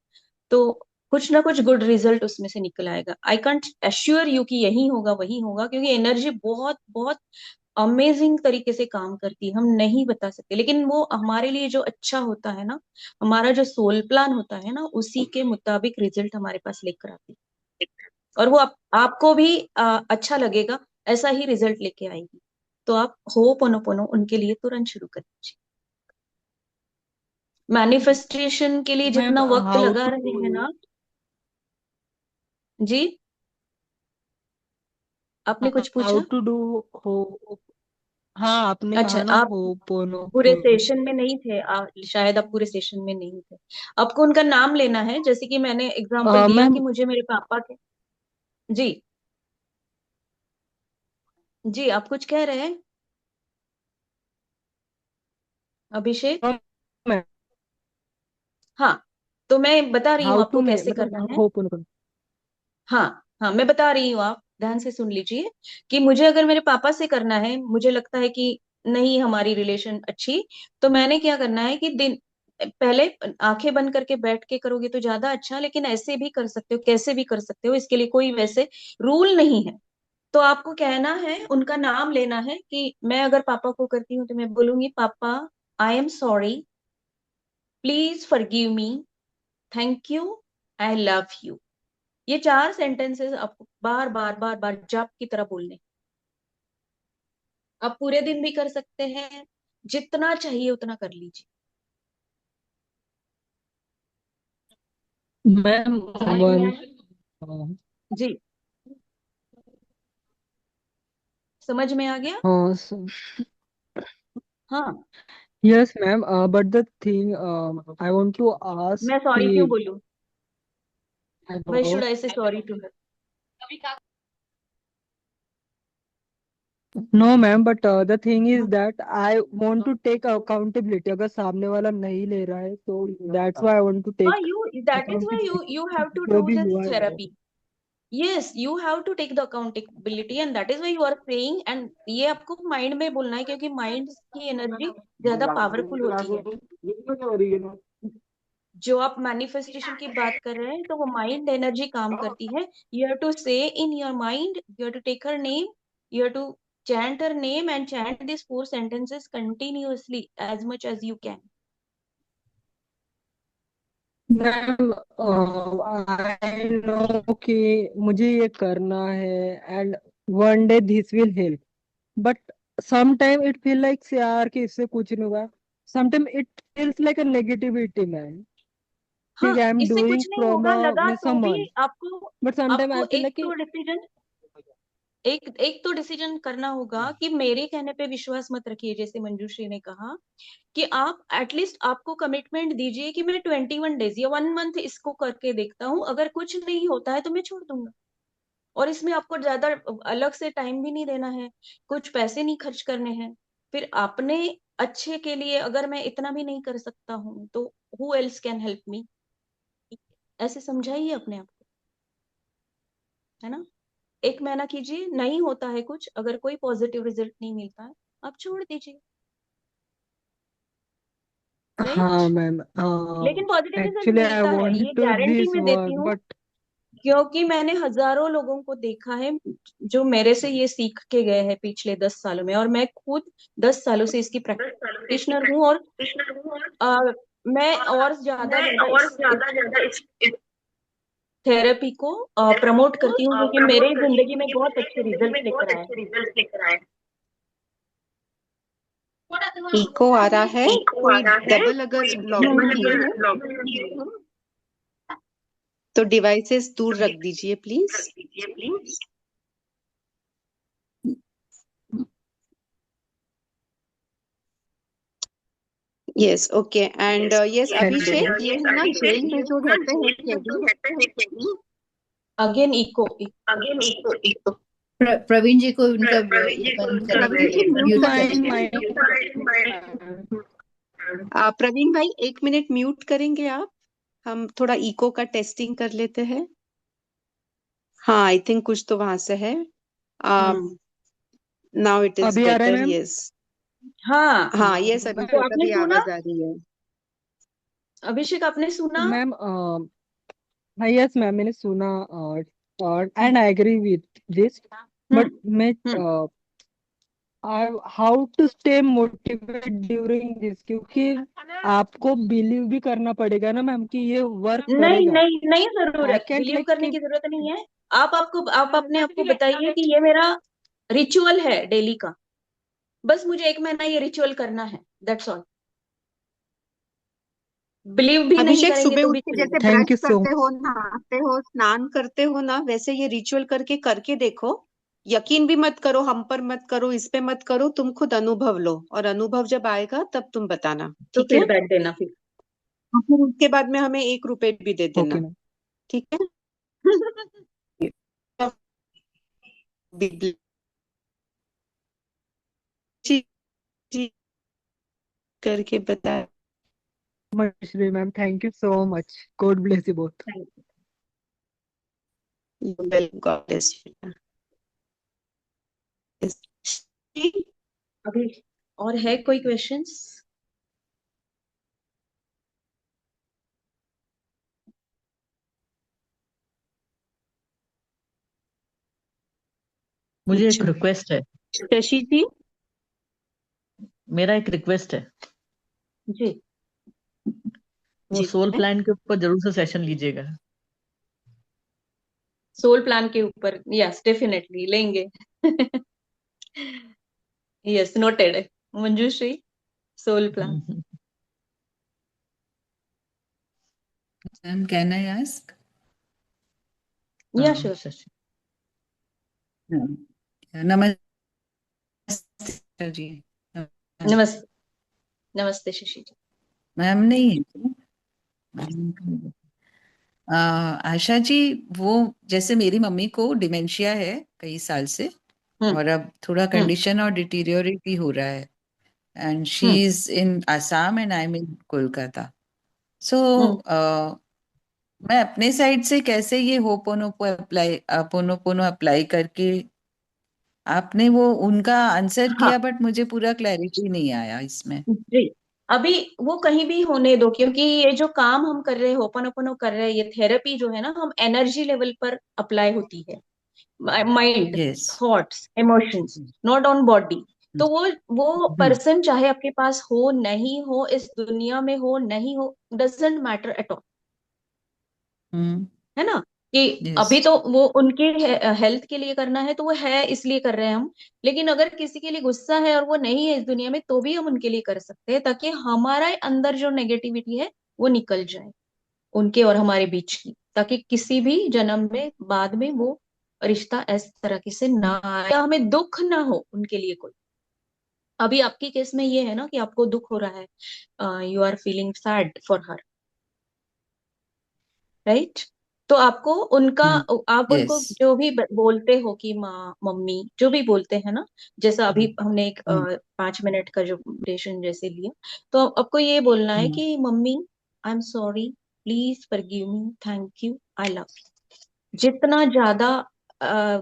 तो कुछ ना कुछ गुड रिजल्ट उसमें से निकल आएगा। आई कांट एश्योर यू कि यही होगा वही होगा, क्योंकि एनर्जी बहुत बहुत अमेजिंग तरीके से काम करती है, हम नहीं बता सकते। लेकिन वो हमारे लिए जो अच्छा होता है ना, हमारा जो सोल प्लान होता है ना, उसी के मुताबिक रिजल्ट हमारे पास लेकर आती है। और वो आपको भी अच्छा लगेगा, ऐसा ही रिजल्ट लेके आएगी। तो आप हो पोनो उनके लिए तुरंत शुरू कर दीजिए। मैनिफेस्टेशन के लिए मैम जितना वक्त हाउ लगा टू रहे डू हैं ना इट? जी, आपने कुछ हाउ पूछा? टू डू हो? हाँ, आपने अच्छा, कहा ना आप हो पोनो पूरे पोनो। सेशन में नहीं थे, शायद आप पूरे सेशन में नहीं थे। आपको उनका नाम लेना है, जैसे कि मैंने एग्जांपल दिया मैम, कि मुझे मेरे पापा के। जी जी, आप कुछ कह रहे हैं अभिषेक? हाँ, तो मैं बता रही हूँ हाउ टू आपको मे कैसे मतलब करना है। हो पोनो। हाँ हाँ, मैं बता रही हूँ, आप ध्यान से सुन लीजिए। कि मुझे अगर मेरे पापा से करना है, मुझे लगता है कि नहीं हमारी रिलेशन अच्छी, तो मैंने क्या करना है कि दिन पहले आंखें बंद करके बैठ के करोगे तो ज्यादा अच्छा, लेकिन ऐसे भी कर सकते हो, कैसे भी कर सकते हो, इसके लिए कोई वैसे रूल नहीं है। तो आपको कहना है, उनका नाम लेना है। कि मैं अगर पापा को करती हूँ तो मैं बोलूंगी, पापा I am sorry, please forgive me, thank you, I love you. ये 4 सेंटेंसेस आपको बार बार बार बार जाप की तरह बोलने। आप पूरे दिन भी कर सकते हैं, जितना चाहिए उतना कर लीजिए। मैम समझ में वन आया? जी, समझ में आ गया? हाँ हाँ, yes ma'am, but the thing I want to ask मैं सॉरी क्यों कि बोलूं? Why should I say sorry to her? No ma'am, but the thing is that I want to take accountability. अगर सामने वाला नहीं ले रहा है तो that's why I want to हाँ, take that is why you have to जो do भी this हुआ है वो। therapy. Yes, you have to take the accountability and that is why you are saying, and ये आपको माइंड में बोलना है क्योंकि माइंड की एनर्जी ज्यादा पावरफुल होती है। जो आप मैनिफेस्टेशन की बात कर रहे हैं तो वो माइंड एनर्जी काम करती है। You have to say in your mind, you have to take her name, you have to chant her name and chant these 4 sentences continuously as much as you can. Ma'am I know कि मुझे ये करना है and one day this will help, but sometime it feel like यार कि इससे कुछ नहीं होगा। Sometime it feels like a negativity ma'am, हाँ, ठीक है, आई एम इससे डूइंग कुछ नहीं फ्रॉम होगा लगा मीन तो भी समवन, आपको बट समटाइम आपको आई फील एक लाइक कि तो डिसीजन एक तो डिसीजन करना होगा कि मेरे कहने पे विश्वास मत रखिए, जैसे मंजूश्री ने कहा कि आप एटलीस्ट आपको कमिटमेंट दीजिए कि मैं 21 डेज या 1 मंथ इसको करके देखता हूँ, अगर कुछ नहीं होता है तो मैं छोड़ दूंगा। और इसमें आपको ज्यादा अलग से टाइम भी नहीं देना है, कुछ पैसे नहीं खर्च करने हैं। फिर अपने अच्छे के लिए अगर मैं इतना भी नहीं कर सकता हूँ तो who else can help me, ऐसे समझाइए अपने आप को, है ना। 1 महीना कीजिए, नहीं होता है कुछ, अगर कोई पॉजिटिव रिजल्ट नहीं मिलता है आप छोड़ दीजिए, राइट। हाँ मैम, लेकिन पॉजिटिव रिजल्ट एक्चुअली आई मिलता है, वांटेड ये टू गारंटी दिस मैं देती वर्क हूँ, बट क्योंकि मैंने हजारों लोगों को देखा है जो मेरे से ये सीख के गए हैं पिछले 10 सालों में, और मैं खुद 10 सालों से इसकी प्रैक्टिशनर हूँ। और मैं और ज्यादा ज्यादा इस थेरेपी को प्रमोट करती हूँ क्योंकि मेरे जिंदगी में बहुत अच्छे रिजल्ट लेकर आए। इको आ रहा है, कोई डबल अगर लॉगिन हुई है तो डिवाइसेस दूर रख दीजिए please. Yes, okay, and yes Abhishek, ये है ना जेल में जो रहते हैं कैदी। अगेन इको प्रवीण जी को उनका बंद कर प्रवीण जी दीजिए, म्यूट कर प्रवीण भाई 1 मिनट म्यूट करेंगे आप, हम थोड़ा इको का टेस्टिंग कर लेते हैं। हाँ, आई थिंक कुछ तो वहां से है। नाउ इट इज अभी आ रहा है बेटर, मैम? यस। हाँ हाँ यस तो अभिषेक, आपने अभी सुना? आवाज आ रही है। अभिषेक आपने सुना? मैम हाँ यस मैम, मैंने सुना and I agree with this, but मैं how to stay motivate during this, क्योंकि आपको बिलीव भी करना पड़ेगा ना मैम कि ये वर्क नहीं करेगा। नहीं नहीं, आई जरूरत कैंट बिलीव लाइक करने कि की जरूरत नहीं है। आप अपने आप को बताइए कि ये मेरा रिचुअल है डेली का, बस मुझे 1 महीना ये रिचुअल करना है, दैट्स ऑल। बिलीव भी नहीं अभिषेक करेंगे सुबह तो उठ भी के चलेगा। जैसे थैंक ब्रश यू सो करते हो, नहाते हो, स्नान करते हो ना, वैसे ये रिचुअल करके देखो। यकीन भी मत करो, हम पर मत करो, इस पे मत करो, तुम खुद अनुभव लो, और अनुभव जब आएगा तब तुम बताना, तो ठीक है। फीडबैक देना फिर। और फिर उसके बाद में हमें 1 रुपए भी दे ओके देना, मैम। ठीक है। जी करके बता। मश्री ma'am, thank you so much, God bless you both. God bless you. अभी और है कोई क्वेश्चंस? मुझे एक रिक्वेस्ट है, शशि जी। मेरा एक रिक्वेस्ट है, जी वो सोल प्लान के ऊपर जरूर से सेशन लीजिएगा। सोल प्लान के ऊपर यस डेफिनेटली लेंगे। Yes noted. Manjushri, soul plan. Ma'am, can I ask? Yeah, sure. Namaste. जी। नमस्ते। नमस्ते शशि जी। मैम नहीं है। आशा जी, वो जैसे मेरी मम्मी को डिमेंशिया है कई साल से, और अब थोड़ा कंडीशन और डिटीरियोरेट ही हो रहा है, and she is in Assam and I am in Kolkata. So मैं अपने साइड से कैसे ये होपोनोपोनो अप्लाई करके, आपने वो उनका आंसर हाँ किया बट मुझे पूरा क्लैरिटी नहीं आया इसमें। जी, अभी वो कहीं भी होने दो, क्योंकि ये जो काम हम कर रहे हैं, होपनोपनो कर रहे हैं, ये थेरेपी जो है ना, हम एनर्जी लेवल पर अप्लाई होती है, mind, yes. Thoughts, emotions, not on body. तो वो पर्सन चाहे आपके पास हो नहीं हो, इस दुनिया में हो नहीं हो, डजेंट मैटर एट ऑल, है ना, कि अभी यस। तो वो उनके हेल्थ के लिए करना है तो वो है इसलिए कर रहे हैं हम। लेकिन अगर किसी के लिए गुस्सा है और वो नहीं है इस दुनिया में, तो भी हम उनके लिए कर सकते हैं, ताकि हमारा अंदर जो नेगेटिविटी है वो निकल जाए उनके और हमारे बीच की, ताकि किसी भी जन्म में बाद में वो रिश्ता इस तरह से ना आए, या हमें दुख ना हो उनके लिए कोई। अभी आपकी केस में ये है ना कि आपको दुख हो रहा है, you are feeling sad for her, right. तो आपको उनका, आप उनको यस। जो भी बोलते हो कि माँ मम्मी जो भी बोलते हैं ना, जैसा अभी हमने एक 5 मिनट का जो ड्यूरेशन जैसे लिया, तो आपको ये बोलना है कि mummy I am sorry, please forgive me, thank you, I love you. जितना ज्यादा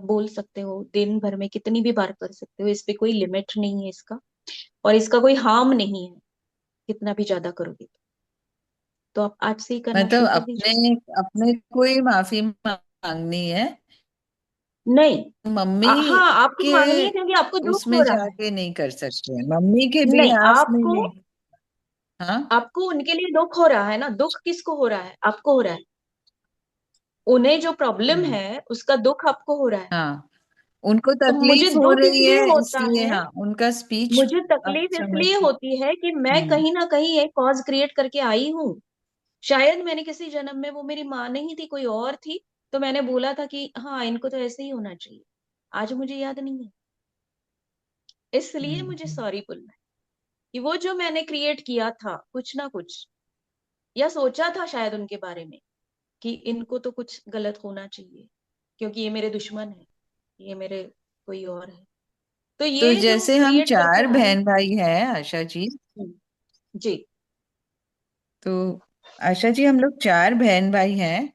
बोल सकते हो, दिन भर में कितनी भी बार कर सकते हो, इस पे कोई लिमिट नहीं है इसका, और इसका कोई हार्म नहीं है, कितना भी ज्यादा करोगे तो आप आज से ही करना मतलब शुरू कर अपने दीजिए। अपने को ही माफी मांगनी है, नहीं, मम्मी हाँ आपको के मांगनी है, क्योंकि आपको दुख उसमें हो रहा है। जाके नहीं कर सकते, मम्मी के नहीं, बिहाफ में आपको नहीं। हाँ। आपको उनके लिए दुख हो रहा है ना, दुख किसको हो रहा है? आपको हो रहा है। उन्हें जो प्रॉब्लम है उसका दुख आपको हो रहा है। हाँ, उनको तो मुझे तकलीफ हो दुख रही इसलिए है होता इसलिए, है, हाँ उनका स्पीच मुझे आप तकलीफ समझ। इसलिए होती है कि मैं कहीं ना कहीं एक कॉज क्रिएट करके आई हूँ। शायद मैंने किसी जन्म में, वो मेरी माँ नहीं थी, कोई और थी, तो मैंने बोला था कि हाँ इनको तो ऐसे ही होना चाहिए। आज मुझे याद नहीं है, इसलिए मुझे सॉरी बोलना है कि वो जो मैंने क्रिएट किया था कुछ ना कुछ, या सोचा था शायद उनके बारे में कि इनको तो कुछ गलत होना चाहिए, क्योंकि ये मेरे दुश्मन है, ये मेरे कोई और है, तो तो ये जो जैसे हम क्रिएट करके 4 बहन आए। भाई हैं आशा जी, जी तो आशा जी हम लोग 4 बहन भाई हैं,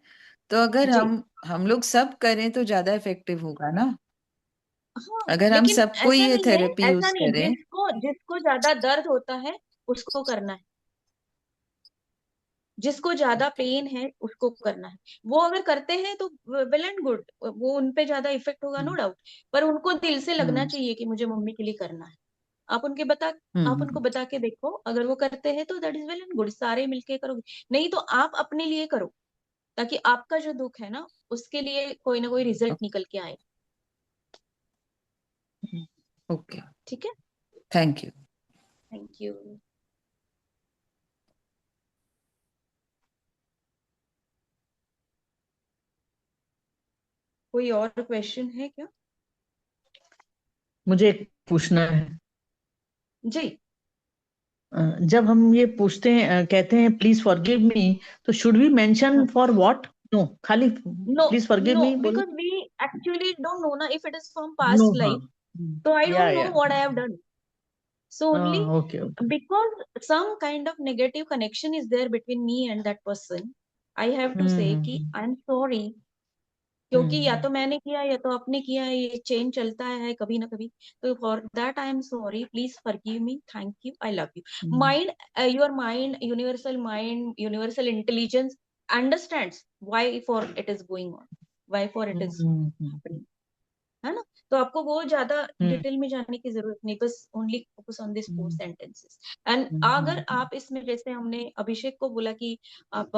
तो अगर जी। हम लोग सब करें तो ज्यादा इफेक्टिव होगा ना, हाँ, अगर हम लेकिन सबको ऐसा ये नहीं है, थेरेपी ऐसा यूज नहीं, करें। जिसको जिसको ज्यादा दर्द होता है उसको करना है, जिसको ज्यादा पेन है उसको करना है। वो अगर करते हैं तो वेल एंड गुड, वो उनपे ज्यादा इफेक्ट होगा, नो डाउट। पर उनको दिल से लगना हम्म। चाहिए कि मुझे मम्मी के लिए करना है। आप उनके बता आप उनको हम्म। बता के देखो, अगर वो करते हैं तो that is well and good, सारे मिलके करोगे। नहीं तो आप अपने लिए करो, ताकि आपका जो दुख है ना, उसके लिए कोई ना कोई रिजल्ट निकल के आए। ओके, ठीक है, थैंक यू। Thank you. कोई और क्वेश्चन है क्या? मुझे एक पूछना है। जी। जब हम ये पूछते हैं, कहते हैं प्लीज फॉरगिव मी, तो should we mention for what? No, खाली No, please forgive no, me बोलो। because we actually don't know na if it is from no, past हाँ। life. So I या don't know what I have done. So only okay okay. because some kind of negative connection is there between me and that person, I have to say कि I'm sorry, क्योंकि या तो मैंने किया या तो आपने किया, ये चेन चलता है कभी ना कभी। तो for that I am sorry, please forgive me, thank you, I love you. Mind, your mind, universal intelligence understands why for it is going on, why for it is happening, है ना। तो आपको वो ज्यादा डिटेल में जाने की जरूरत नहीं, बस only focus on this 4 sentences. And अगर आप इसमें, जैसे हमने अभिषेक को बोला कि आप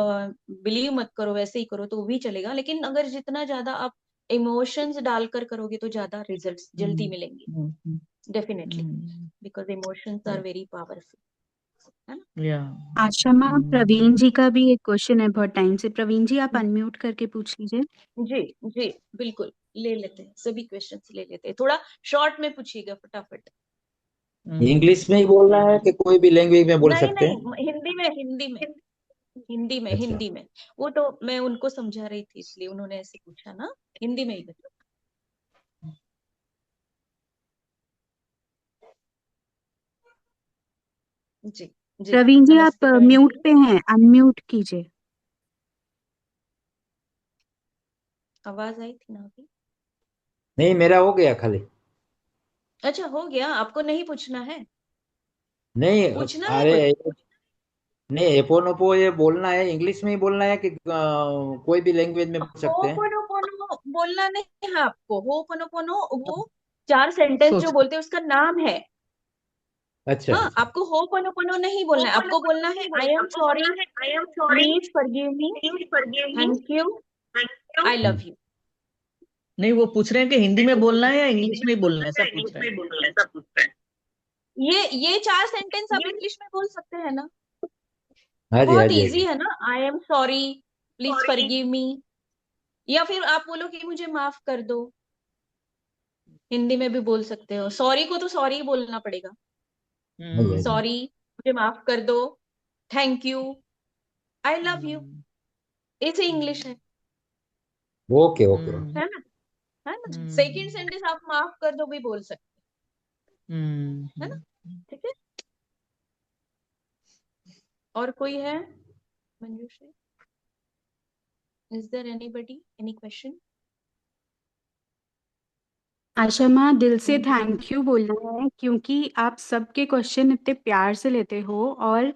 बिलीव मत करो, वैसे ही करो, तो वो भी चलेगा, लेकिन अगर जितना ज्यादा आप इमोशंस डालकर करोगे तो ज्यादा रिजल्ट्स जल्दी मिलेंगे, definitely, because emotions are very powerful, है ना। आशा मैम, प्रवीण जी का भी एक क्वेश्चन है बहुत टाइम से। प्रवीण जी, आप अनम्यूट करके पूछ लीजिए। जी जी, बिल्कुल ले लेते हैं, सभी क्वेश्चंस ले लेते हैं, थोड़ा शॉर्ट में पूछिएगा फटाफट। इंग्लिश में ही बोलना है कि कोई भी लैंग्वेज में बोल नहीं सकते हैं? नहीं, हिंदी में, हिंदी में, हिंदी में, अच्छा। हिंदी में। वो तो मैं उनको समझा रही थी, इसलिए उन्होंने ऐसे पूछा ना। हिंदी में ही बताओ। जी जी। प्रवीण जी, आप नमस्ते प्रवीण म्यूट जी। पे हैं, अनम्यूट कीजिए। आवाज आई थी ना अभी? नहीं, मेरा हो गया खाली। अच्छा, हो गया। आपको नहीं पूछना है? नहीं, पूछना है अरे कुछ? नहीं, एपोनोपो ये बोलना है, इंग्लिश में ही बोलना है कि कोई भी लैंग्वेज में बोल सकते हैं? होपोनोपोनो बोलना नहीं है आपको। होपोनोपोनो वो 4 सेंटेंस सोच जो बोलते हैं उसका नाम है। अच्छा हाँ, अच्छा। आपको होपोनोपोनो नहीं बोलना है, आपको बोलना है I am sorry, please forgive me, thank you, I love you. नहीं, वो पूछ रहे हैं कि हिंदी में बोलना है या इंग्लिश में ही बोलना है, ऐसा पूछ रहे हैं। ये 4 सेंटेंस आप इंग्लिश में बोल सकते हैं ना? हाँ जी, हाँ बहुत जी, हाँ इजी जी। है ना। I am sorry, please forgive मी, या फिर आप बोलो कि मुझे माफ कर दो। हिंदी में भी बोल सकते हो। सॉरी को तो सॉरी ही बोलना पड़ेगा। हाँ जी, हाँ जी। सॉरी, मुझे माफ कर दो, thank you, I love you. ऐसे इंग्लिश ओके ओके ओके। है ना? है ना? सेकंड सेंटेंस आप माफ कर दो भी बोल सकते है ना? ठीक है। और कोई है? Manjushree, is there anybody, any question? Asha माँ, दिल से थैंक यू बोलना है, क्योंकि आप सबके क्वेश्चन इतने प्यार से लेते हो और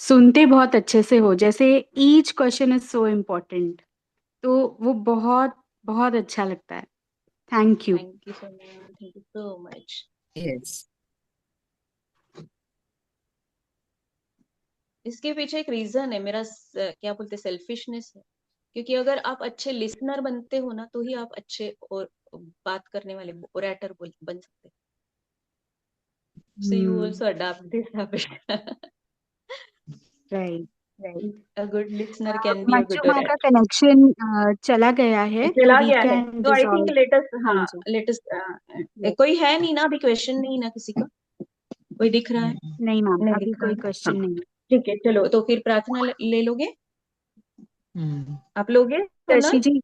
सुनते बहुत अच्छे से हो। जैसे each question is so important, तो वो बहुत बहुत अच्छा लगता है। Thank you. Thank you so much, thank you so much. Yes. इसके पीछे एक रीजन है मेरा, क्या बोलते, सेल्फिशनेस है। क्योंकि अगर आप अच्छे लिसनर बनते हो ना, तो ही आप अच्छे और बात करने वाले ओरेटर बन सकते हैं। So you also adopt this habit. Right. A good listener can be a good मच्चू माँ का orator. कनेक्शन चला गया है, तो चला वी गया है, कैन तो आई थिंक डिसॉल्व। लेटेस्ट, हाँ हाँ जी। लेटेस्ट। कोई है नहीं ना अभी? क्वेश्चन नहीं ना किसी का? कोई दिख रहा है? नहीं मैम, नहीं अभी दिख रहा कोई है। हाँ, क्वेश्चन नहीं है। ठीक है, चलो तो फिर प्रार्थना ले लोगे? आप लोगे शशि सोनल? जी,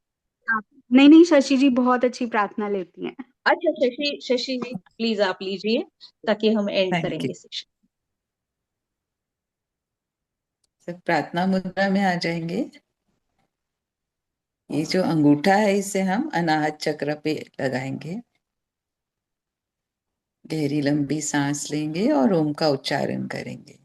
आप नहीं नहीं, शशि जी बहुत अच्छी प्रार्थना लेती हैं। अच्छा, शशि, शशि जी प्लीज आप लीजिए, ताकि हम एंड थैंक यू। करेंगे सेशन। सब प्रार्थना मुद्रा में आ जाएंगे। ये जो अंगूठा है इसे हम अनाहत चक्र पे लगाएंगे। गहरी लंबी सांस लेंगे और ओम का उच्चारण करेंगे।